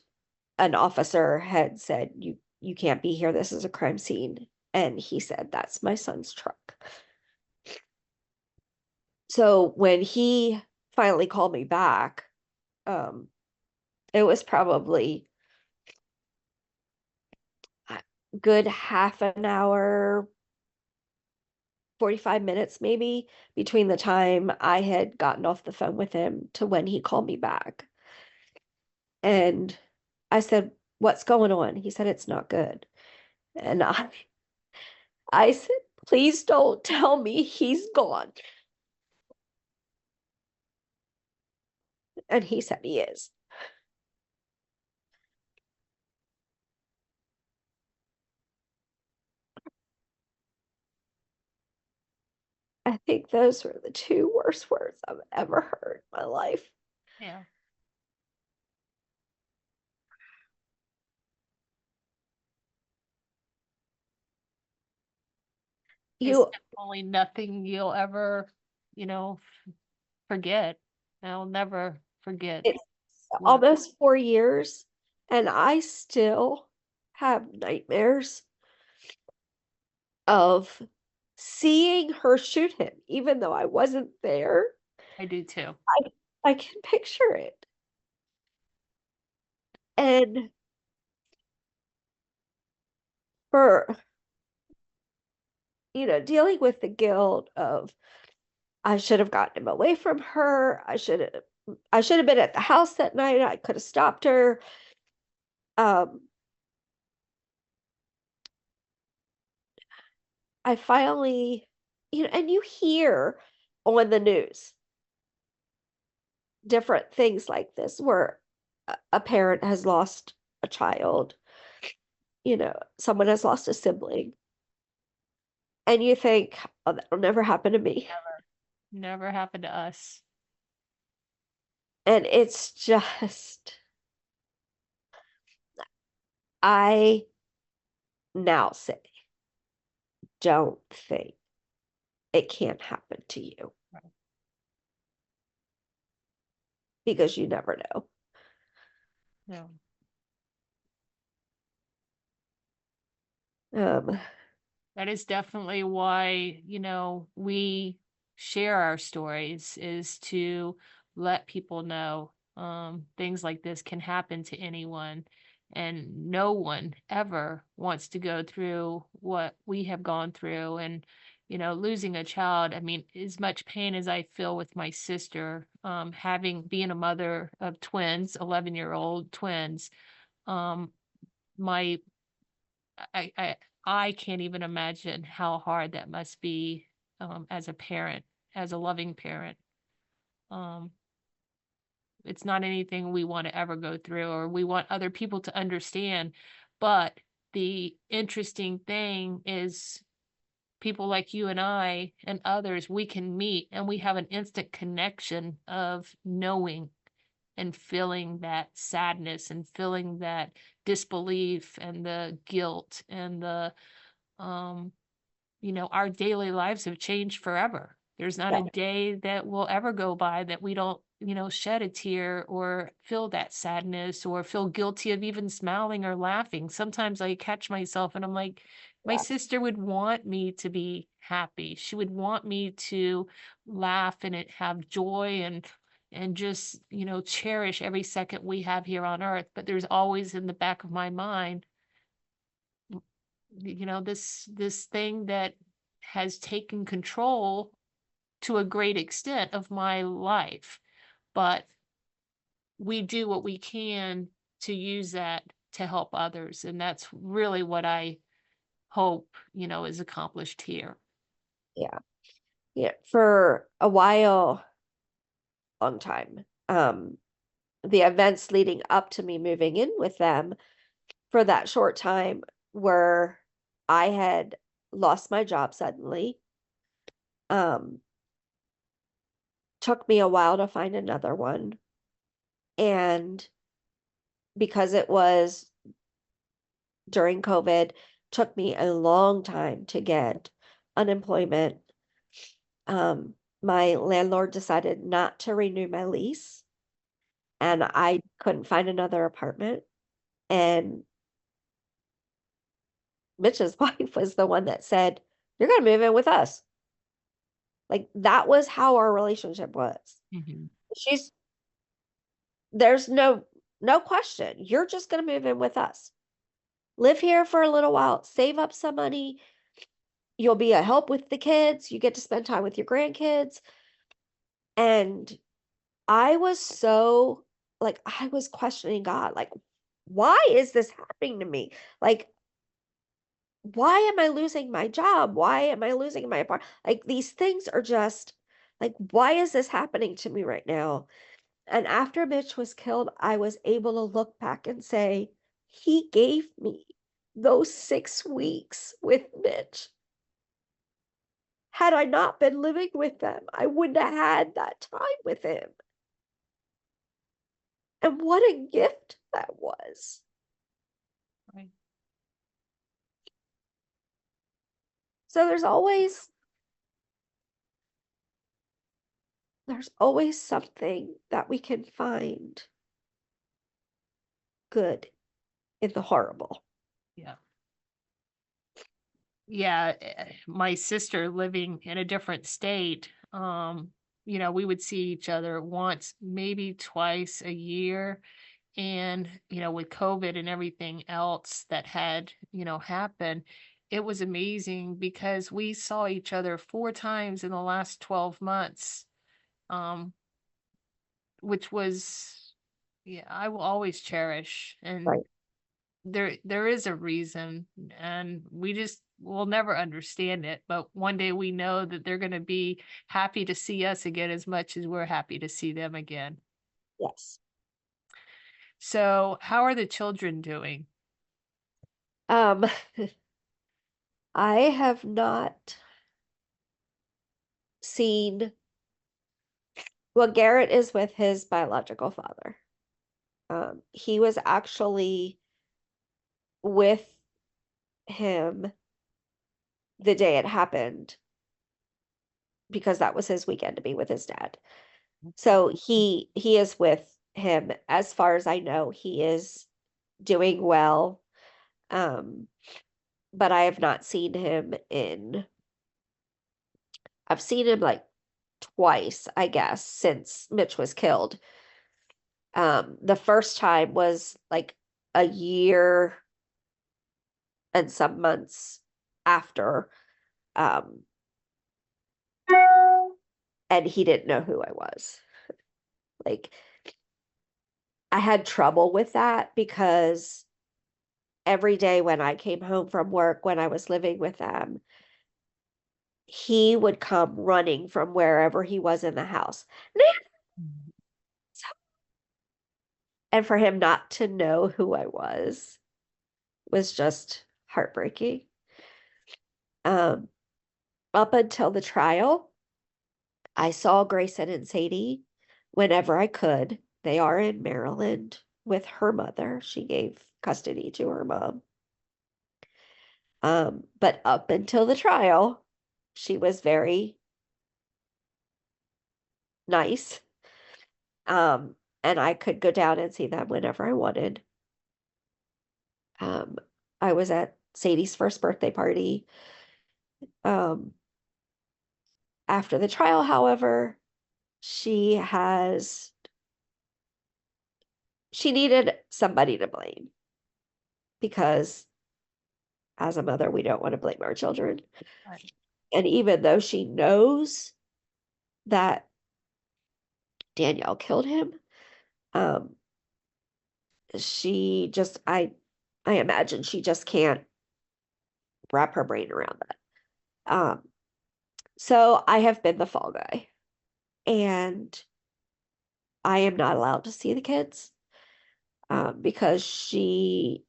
an officer had said, you can't be here. This is a crime scene. And he said, that's my son's truck. So when he finally called me back, it was probably a good half an hour, 45 minutes maybe, between the time I had gotten off the phone with him to when he called me back. And I said, what's going on? He said, it's not good. And I said, please don't tell me he's gone. And he said he is. I think those were the two worst words I've ever heard in my life. yeah. It's You, definitely nothing you'll ever, forget. I'll never forget. it's what- almost 4 years, and I still have nightmares of seeing her shoot him, even though I wasn't there. I do too. I can picture it. And for, dealing with the guilt of, I should have gotten him away from her. I should have been at the house that night. I could have stopped her. Um, I finally, and you hear on the news different things like this where a parent has lost a child, someone has lost a sibling, and you think, oh, that'll never happen to me. Never happened to us. And it's just, I now say, don't think it can't happen to you. Right. Because you never know. No. That is definitely why, we share our stories, is to let people know things like this can happen to anyone. And no one ever wants to go through what we have gone through. And, losing a child, I mean, as much pain as I feel with my sister, being a mother of twins, 11-year-old twins, my I can't even imagine how hard that must be, as a parent, as a loving parent. Um, it's not anything we want to ever go through, or we want other people to understand. But the interesting thing is, people like you and I and others, we can meet and we have an instant connection of knowing and feeling that sadness and feeling that disbelief and the guilt and the our daily lives have changed forever. There's not a Yeah. day that will ever go by that we don't, shed a tear or feel that sadness or feel guilty of even smiling or laughing. Sometimes I catch myself and I'm like, my Yeah. sister would want me to be happy. She would want me to laugh and have joy and just, cherish every second we have here on earth. But there's always in the back of my mind, this thing that has taken control to a great extent of my life. But we do what we can to use that to help others, and that's really what I hope, is accomplished here. Yeah. Yeah. For a while, long time, the events leading up to me moving in with them for that short time where I had lost my job suddenly. Um, took me a while to find another one. And because it was during COVID, took me a long time to get unemployment. My landlord decided not to renew my lease, and I couldn't find another apartment. And Mitch's wife was the one that said, "You're going to move in with us." Like, that was how our relationship was. Mhm. She's There's no question. You're just going to move in with us. Live here for a little while, save up some money. You'll be a help with the kids. You get to spend time with your grandkids. And I was so, like, I was questioning God, like, why is this happening to me? Like, why am I losing my job? Why am I losing my apartment? Like, these things are just like, why is this happening to me right now? And after Mitch was killed, I was able to look back and say, he gave me those 6 weeks with Mitch. Had I not been living with them, I wouldn't have had that time with him. And what a gift that was. Right. So there's always something that we can find good in the horrible. Yeah. Yeah, my sister living in a different state, we would see each other once, maybe twice a year. And, with COVID and everything else that had, happened, it was amazing because we saw each other 4 times in the last 12 months, um, which was, yeah, I will always cherish. And Right. there is a reason, and we'll never understand it, but one day we know that they're going to be happy to see us again as much as we're happy to see them again. Yes. So how are the children doing? Um, I have not seen, well, Garrett is with his biological father. He was actually with him the day it happened because that was his weekend to be with his dad. So he is with him. As far as I know, he is doing well. But I have not seen him I've seen him like twice, I guess, since Mitch was killed. The first time was like a year and some months after, um, and he didn't know who I was. Like, I had trouble with that because every day when I came home from work, when I was living with them, he would come running from wherever he was in the house. And for him not to know who I was just heartbreaking. Um, Up until the trial, I saw Grayson and Sadie whenever I could. They are in Maryland with her mother. She gave custody to her mom. But up until the trial, she was very nice. Um, and I could go down and see them whenever I wanted. Um, I was at Sadie's first birthday party. Um, After the trial, however, she needed somebody to blame because as a mother, we don't want to blame our children. Right. And even though she knows that Danielle killed him, um, she just, I imagine she just can't wrap her brain around that. So I have been the fall guy, and I am not allowed to see the kids, because she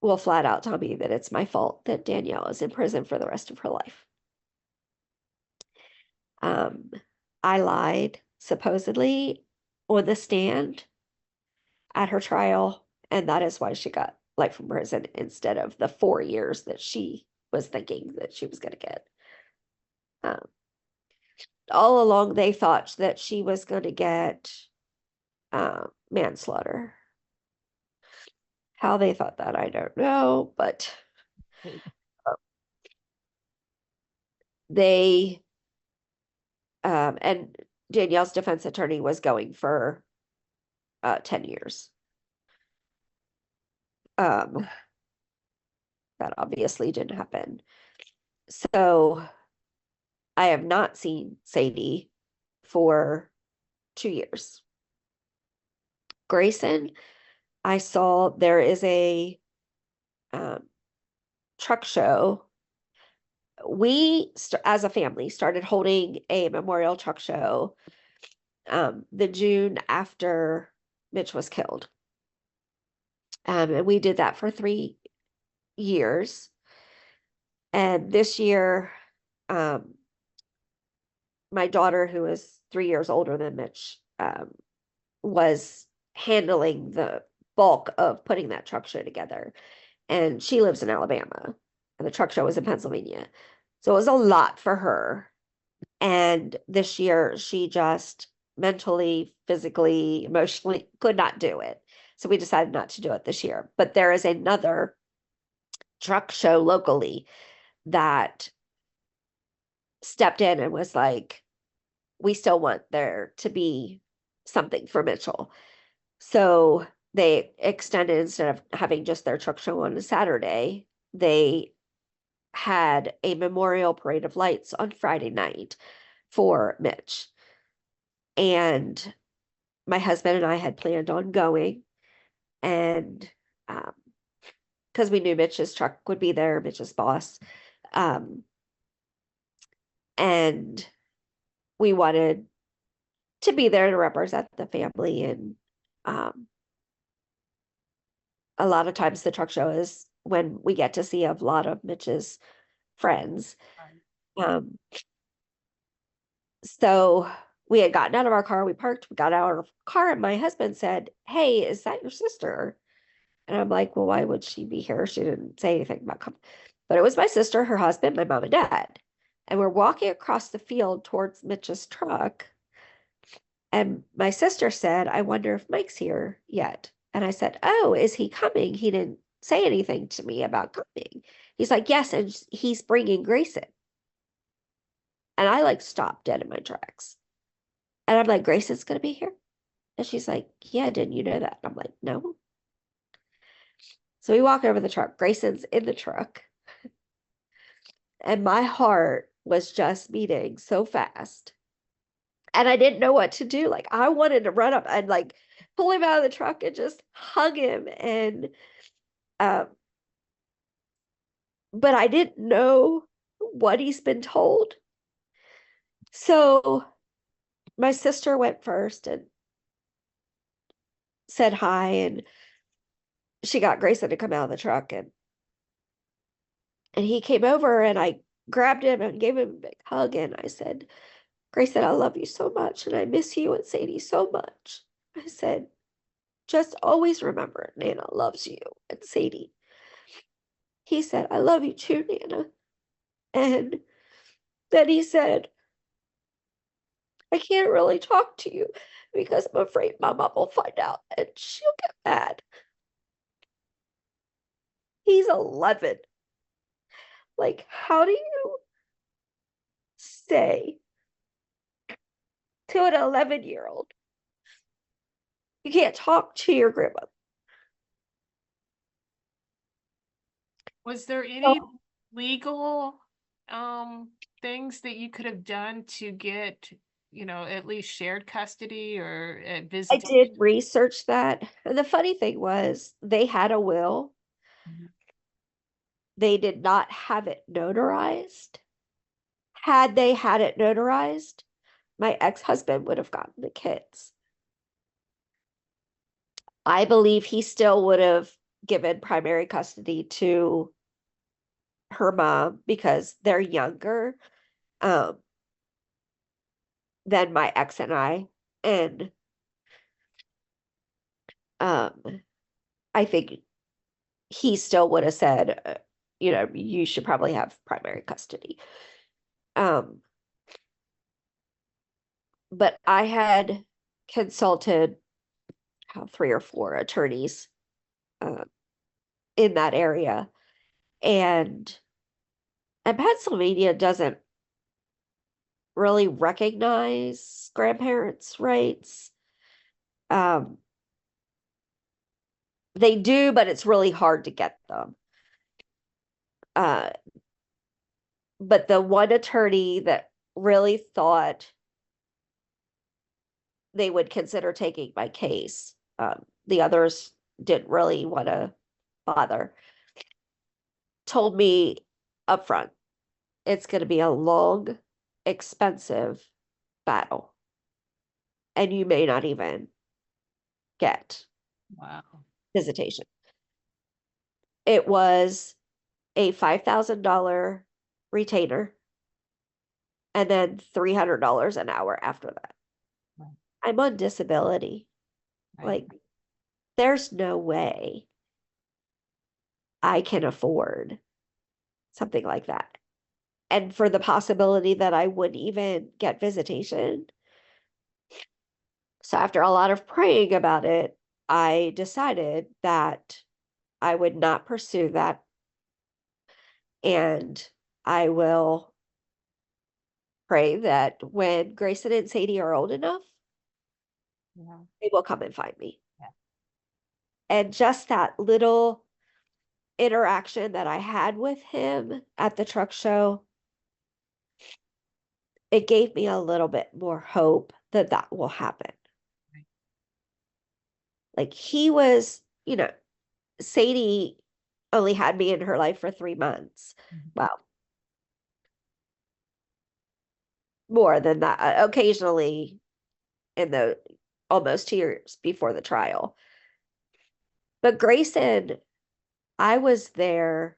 will flat out tell me that it's my fault that Danielle is in prison for the rest of her life. Um, I lied supposedly on the stand at her trial, and that is why she got life from prison instead of the 4 years that she was thinking that she was going to get. Um, all along, they thought that she was going to get manslaughter. How they thought that, I don't know, but they and Danielle's defense attorney was going for 10 years. That obviously didn't happen. So I have not seen Sadie for 2 years. Grayson, I saw there is a truck show. We, as a family, started holding a memorial truck show the June after Mitch was killed. And we did that for 3 years. And this year, my daughter, who is 3 years older than Mitch, was handling the bulk of putting that truck show together. And she lives in Alabama, and the truck show was in Pennsylvania. So it was a lot for her. And this year, she just mentally, physically, emotionally could not do it. So we decided not to do it this year. But there is another truck show locally that stepped in and was like, we still want there to be something for Mitchell. So they extended, instead of having just their truck show on a Saturday, they had a memorial parade of lights on Friday night for Mitch. And my husband and I had planned on going, and because we knew Mitch's truck would be there, Mitch's boss. And we wanted to be there to represent the family. And a lot of times the truck show is when we get to see a lot of Mitch's friends. So we had gotten out of our car, we parked, we got out of our car, and my husband said, "Hey, is that your sister?" And I'm like, "Well, why would she be here?" She didn't say anything about coming. But it was my sister, her husband, my mom and dad. And we're walking across the field towards Mitch's truck. And my sister said, "I wonder if Mike's here yet." And I said, "Oh, is he coming? He didn't say anything to me about coming." He's like, "Yes, and he's bringing Grayson." And I like stopped dead in my tracks. And I'm like, "Grayson's going to be here?" And she's like, "Yeah, didn't you know that?" And I'm like, "No." So we walk over the truck. Grayson's in the truck. And my heart was just beating so fast. And I didn't know what to do. Like, I wanted to run up and like pull him out of the truck and just hug him. And, but I didn't know what he's been told. So my sister went first and said hi, and she got Grayson to come out of the truck, and he came over, and I grabbed him and gave him a big hug, and I said, "Grayson, I love you so much, and I miss you and Sadie so much." I said, "Just always remember, Nana loves you and Sadie." He said, "I love you too, Nana." And then he said, "I can't really talk to you because I'm afraid my mom will find out and she'll get mad." He's 11. Like, how do you say to an 11-year-old, you can't talk to your grandmother? Was there any legal things that you could have done to get, at least shared custody or I visitation? did research that. And the funny thing was, they had a will. They did not have it notarized. Had they had it notarized, my ex-husband would have gotten the kids. I believe he still would have given primary custody to her mom because they're younger than my ex and I. And I think he still would have said, you should probably have primary custody. But I had consulted 3 or 4 attorneys in that area, and Pennsylvania doesn't really recognize grandparents' rights. They do, but it's really hard to get them. But the one attorney that really thought they would consider taking my case, the others didn't really want to bother, told me upfront, it's going to be a long, expensive battle, and you may not even get visitation. It was a $5,000 retainer and then $300 an hour after that. Right. I'm on disability. Right. Like, there's no way I can afford something like that. And for the possibility that I wouldn't even get visitation. So after a lot of praying about it, I decided that I would not pursue that. And I will pray that when Grayson and Sadie are old enough, they will come and find me. And just that little interaction that I had with him at the truck show, it gave me a little bit more hope that that will happen. Right. Like he was, Sadie only had me in her life for 3 months. Well, more than that, occasionally in the almost 2 years before the trial. But Grayson, I was there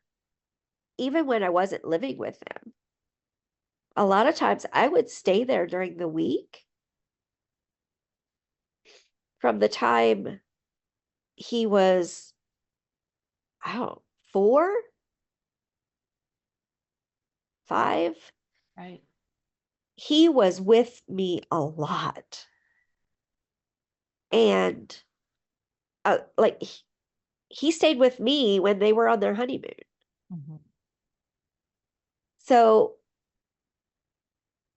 even when I wasn't living with him. A lot of times I would stay there during the week. From the time he was, I don't know, 4, 5, Right. he was with me a lot. And like he stayed with me when they were on their honeymoon. Mhm. So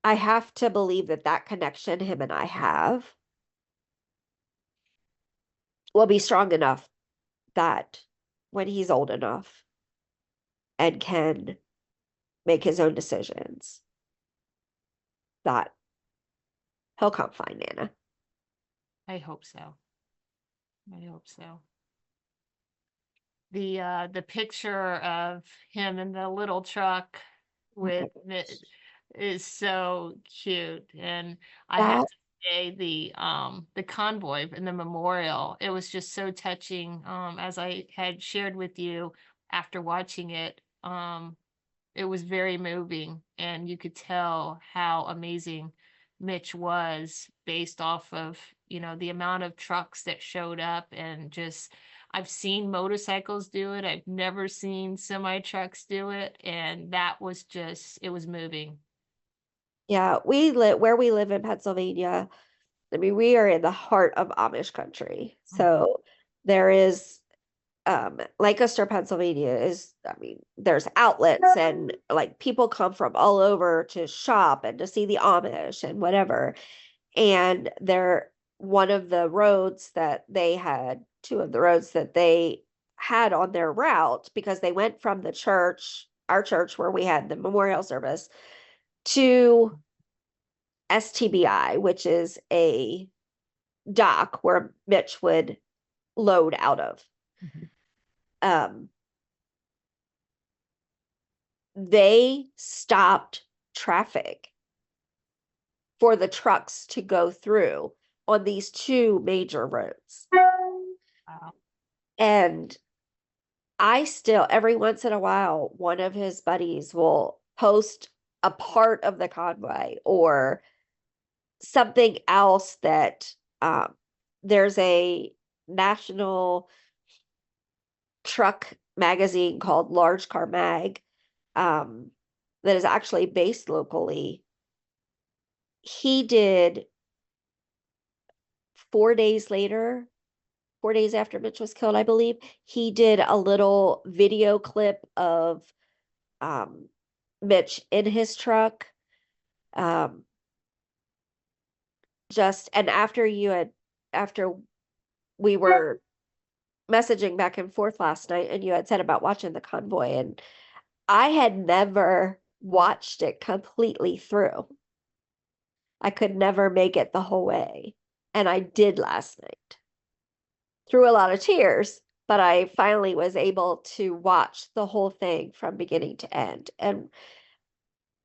I have to believe that that connection him and I have will be strong enough that when he's old enough and can make his own decisions, that he'll come find Nana. I hope so. I hope so. The picture of him in the little truck with it is so cute. And I have That, to say the convoy and the memorial, it was just so touching. As I had shared with you after watching it, it was very moving, and you could tell how amazing Mitch was based off of, the amount of trucks that showed up. And just, I've seen motorcycles do it. I've never seen semi trucks do it. And that was just, it was moving. yeah, where we live in Pennsylvania. I mean, we are in the heart of Amish country. So there is Lancaster, Pennsylvania is, I mean, there's outlets and like people come from all over to shop and to see the Amish and whatever. And one of the roads that they had, two of the roads that they had on their route, because they went from the church, our church where we had the memorial service, to STBI, which is a dock where Mitch would load out of. Mhm. Um, they stopped traffic for the trucks to go through on these two major roads. Wow. And I still, every once in a while, one of his buddies will post a part of the convoy or something else that there's a national truck magazine called Large Car Mag that is actually based locally. He did 4 days later, 4 days after Mitch was killed, I believe, he did a little video clip of um, Mitch in his truck. Um, and after we were messaging back and forth last night, and you had said about watching the convoy, and I had never watched it completely through. I could never make it the whole way. And I did last night through a lot of tears, but I finally was able to watch the whole thing from beginning to end. And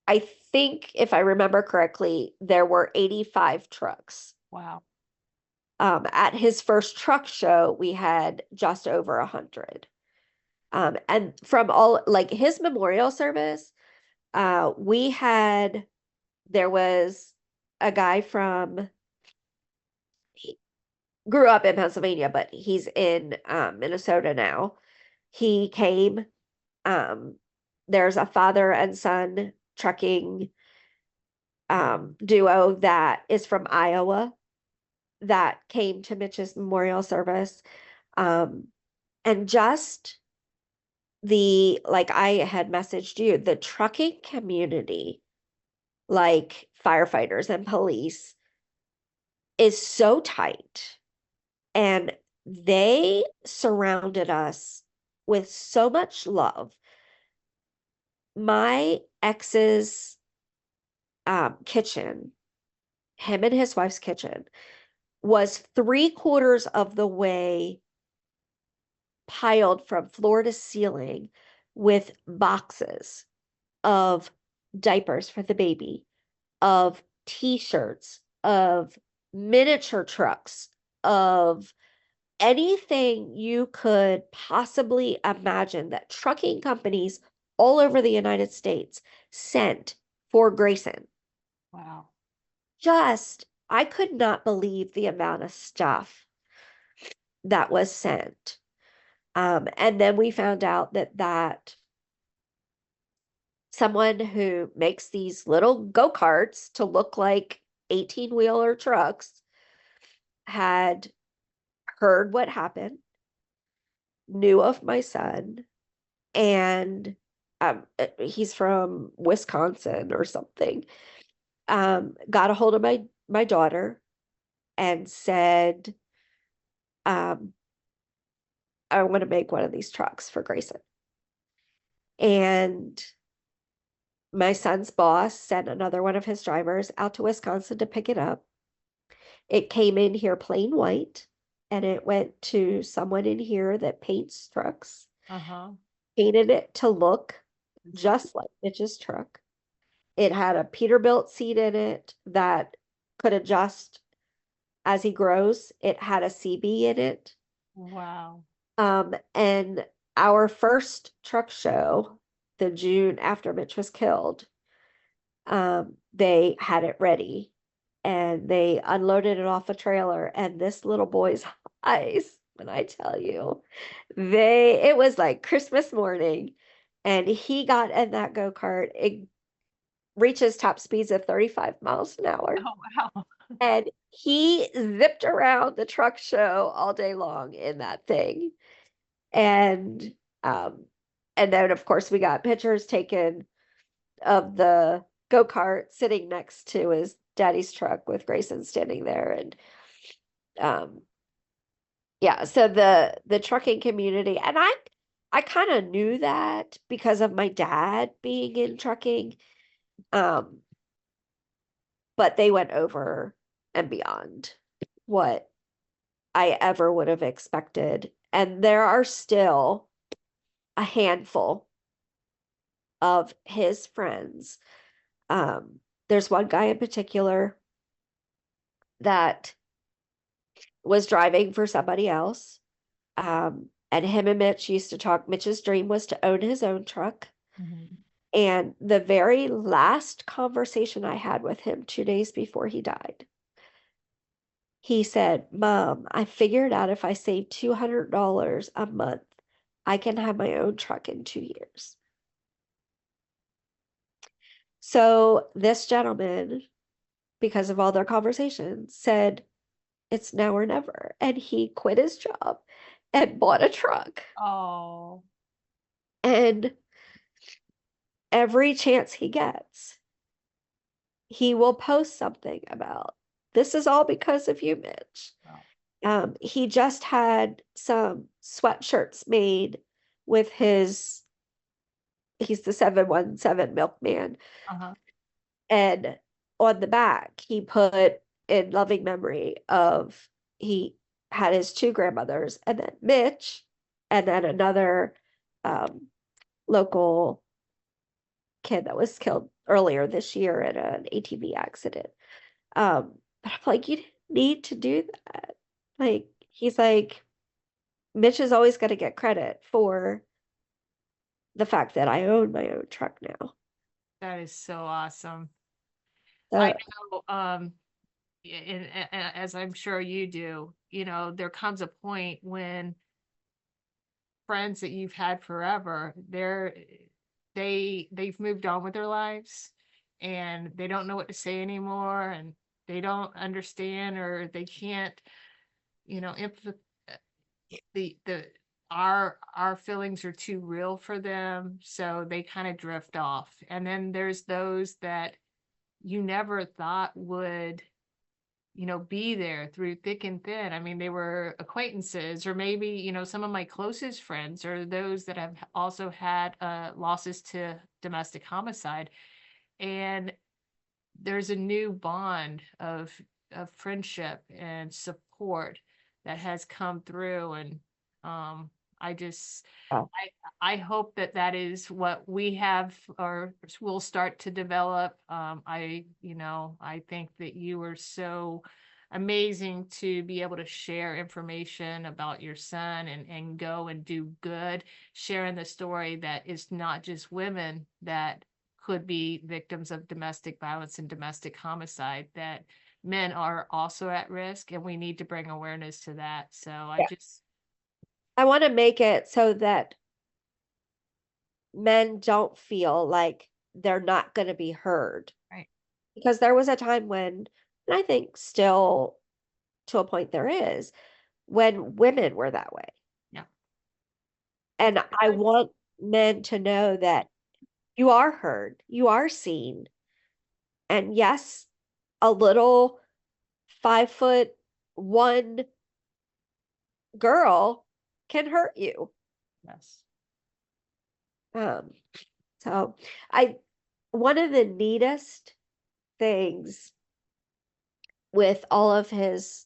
I think, if I remember correctly, there were 85 trucks. Wow. At his first truck show, we had just over 100. And from all, like his memorial service, there was a guy he grew up in Pennsylvania, but he's in Minnesota now. He came. Um, there's a father and son trucking duo that is from Iowa that came to Mitch's memorial service. And just like I had messaged you, the trucking community, like firefighters and police, is so tight. And they surrounded us with so much love. My ex's kitchen, him and his wife's kitchen, was 3/4 of the way piled from floor to ceiling with boxes of diapers for the baby, of t-shirts, of miniature trucks, of anything you could possibly imagine that trucking companies all over the United States sent for Grayson. Wow. I could not believe the amount of stuff that was sent. And then we found out that someone who makes these little go-karts to look like 18-wheeler trucks had heard what happened, knew of my son, and he's from Wisconsin or something, got a hold of my daughter and said, I want to make one of these trucks for Grayson. And my son's boss sent another one of his drivers out to Wisconsin to pick it up. It came in here plain white, and it went to someone in here that paints trucks, painted it to look just like Mitch's truck. It had a Peterbilt seat in it that could adjust as he grows. It had a CB in it. Wow. And our first truck show, the June after Mitch was killed, they had it ready and they unloaded it off a trailer, and this little boy's eyes, when I tell you, it was like Christmas morning, and he got in that go-kart. It reaches top speeds of 35 miles an hour. Oh, wow. And he zipped around the truck show all day long in that thing. And then of course we got pictures taken of the go-kart sitting next to his daddy's truck with Grayson standing there. And yeah, so the trucking community, and I kind of knew that because of my dad being in trucking, but they went over and beyond what I ever would have expected. And there are still a handful of his friends. There's one guy in particular that was driving for somebody else. And him and Mitch used to talk. Mitch's dream was to own his own truck. And the very last conversation I had with him 2 days before he died, he said, "Mom, I figured out if I save $200 a month, I can have my own truck in 2 years." So this gentleman, because of all their conversations, said, "It's now or never." And he quit his job and bought a truck. Oh. And every chance he gets, he will post something about, "This is all because of you, Mitch." Wow. He just had some sweatshirts made with he's the 717 milkman. And on the back, he put, "In loving memory of," he had his 2 grandmothers, and then Mitch, and then another local kid that was killed earlier this year in an ATV accident. But I'm like, you didn't need to do that. Like, he's like, Mitch is always going to get credit for the fact that I own my own truck now. That is so awesome. So, I know, as I'm sure you do, there comes a point when friends that you've had forever, they've moved on with their lives, and they don't know what to say anymore, and they don't understand, or they can't, our feelings are too real for them, so they kind of drift off. And then there's those that you never thought would be there through thick and thin. I mean, they were acquaintances, or maybe, some of my closest friends, or those that have also had losses to domestic homicide. And there's a new bond of friendship and support that has come through. And I just, Yeah. I hope that that is what we have or will start to develop. I think that you are so amazing to be able to share information about your son and go and do good, sharing the story that it's not just women that could be victims of domestic violence and domestic homicide, that men are also at risk, and we need to bring awareness to that. So Yeah. I want to make it so that men don't feel like they're not going to be heard. Right. Because there was a time when, and I think still to a point there is, when women were that way. Yeah. And I want men to know that you are heard, you are seen. And yes, a little 5'1" girl can hurt you. Yes. Um, so one of the neatest things with all of his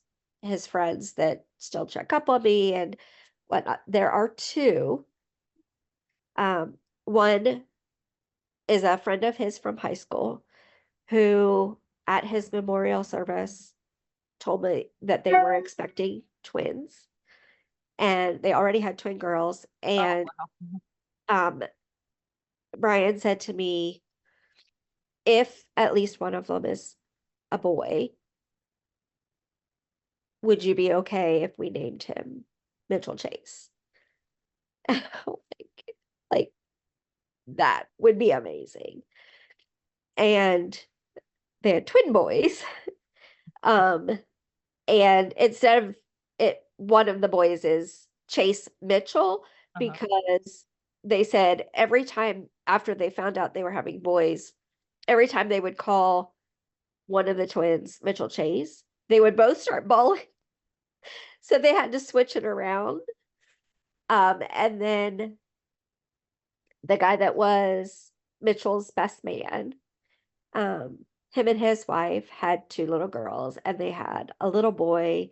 friends that still check up on me and whatnot, there are two. One is a friend of his from high school who at his memorial service told me that they were expecting twins and they already had twin girls. And wow. Brian said to me, if at least one of them is a boy, would you be okay if we named him Mitchell Chase? like that would be amazing. And they had twin boys. And instead of it, one of the boys is Chase Mitchell, because they said every time after they found out they were having boys, every time they would call one of the twins Mitchell Chase, they would both start bawling. So they had to switch it around. And then the guy that was Mitchell's best man, him and his wife had two little girls, and they had a little boy.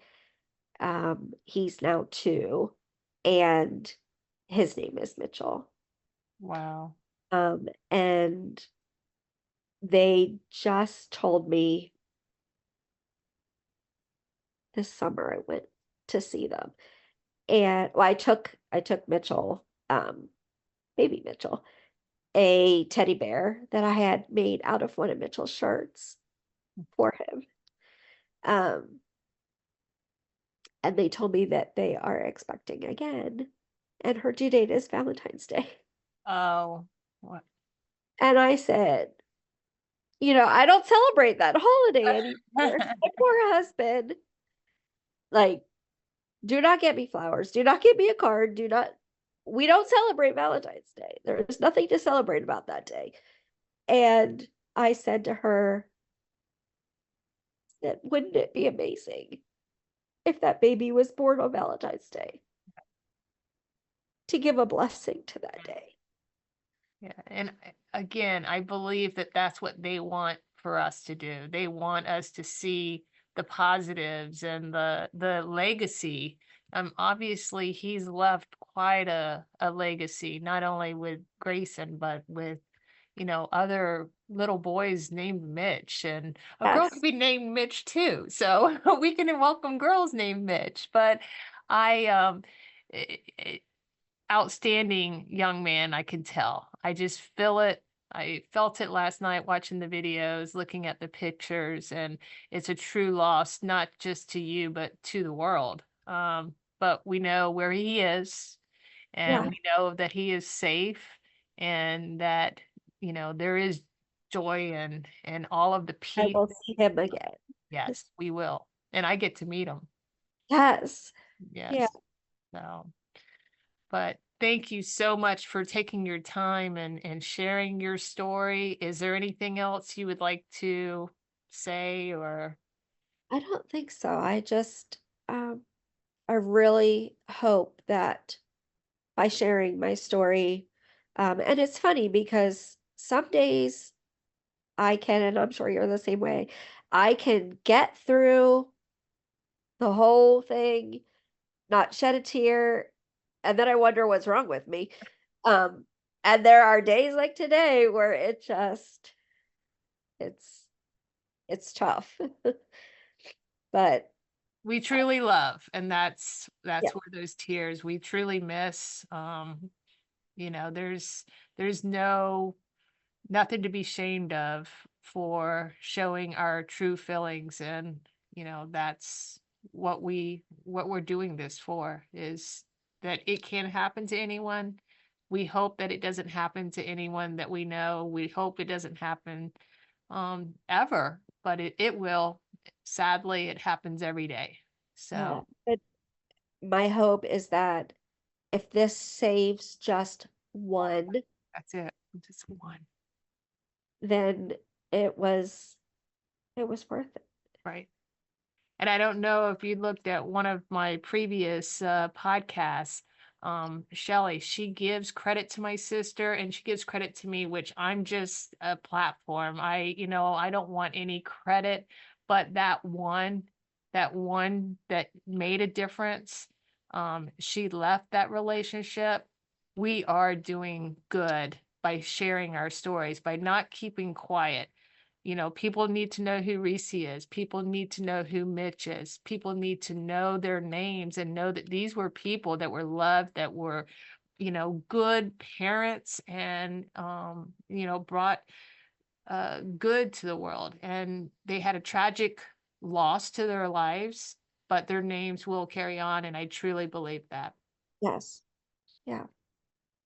He's now 2, and his name is Mitchell. Wow. And they just told me this summer I went to see them. And well, I took Mitchell, baby Mitchell, a teddy bear that I had made out of one of Mitchell's shirts for him. And they told me that they are expecting again, and her due date is Valentine's Day. Oh, what? And I said, I don't celebrate that holiday anymore. My poor husband. Like, do not get me flowers. Do not get me a card. We don't celebrate Valentine's Day. There's nothing to celebrate about that day. And I said to her, that wouldn't it be amazing if that baby was born on Valentine's Day? To give a blessing to that day. Yeah. And again, I believe that that's what they want for us to do. They want us to see the positives and the legacy. Obviously he's left quite a legacy, not only with Grayson, but with, other little boys named Mitch, and a girl could be named Mitch too. So we can welcome girls named Mitch. But outstanding young man, I can tell. I just feel it. I felt it last night watching the videos, looking at the pictures, and it's a true loss, not just to you, but to the world. But we know where he is, and we know that he is safe, and that, there is joy and all of the I peace. will see him again. Yes, we will. And I get to meet him. Yes. Yes. Yeah. So, but thank you so much for taking your time and sharing your story. Is there anything else you would like to say or? I don't think so. I really hope that by sharing my story, and it's funny because some days I can, and I'm sure you're the same way, I can get through the whole thing, not shed a tear, and then I wonder what's wrong with me. Um, and there are days like today where it's it's tough. But We truly love, and yeah, that's where those tears we truly miss. You know, there's nothing to be ashamed of for showing our true feelings, and you know, that's what we're doing this for, is that it can happen to anyone. We hope that it doesn't happen to anyone that we know. We hope it doesn't happen ever, but it will. Sadly, it happens every day. yeah. So But my hope is that if this saves just one, that's it. Just one. then it was it was worth it. Right. And I don't know if you looked at one of my previous podcasts, Shelly, she gives credit to my sister and she gives credit to me, which I'm just a platform. I don't want any credit, but that one that made a difference, she left that relationship. We are doing good by sharing our stories, by not keeping quiet. You know, people need to know who Reese is. People need to know who Mitch is. People need to know their names and know that these were people that were loved, that were, good parents, and, brought good to the world. And they had a tragic loss to their lives, but their names will carry on. And I truly believe that. Yes. Yeah.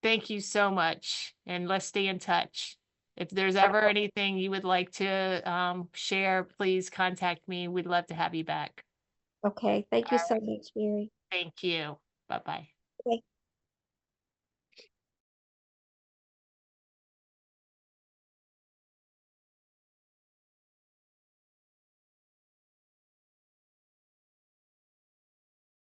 Thank you so much. And let's stay in touch. If there's ever anything you would like to share, please contact me. We'd love to have you back. Okay. Thank you All so right. much, Mary. Thank you. Bye-bye. Bye.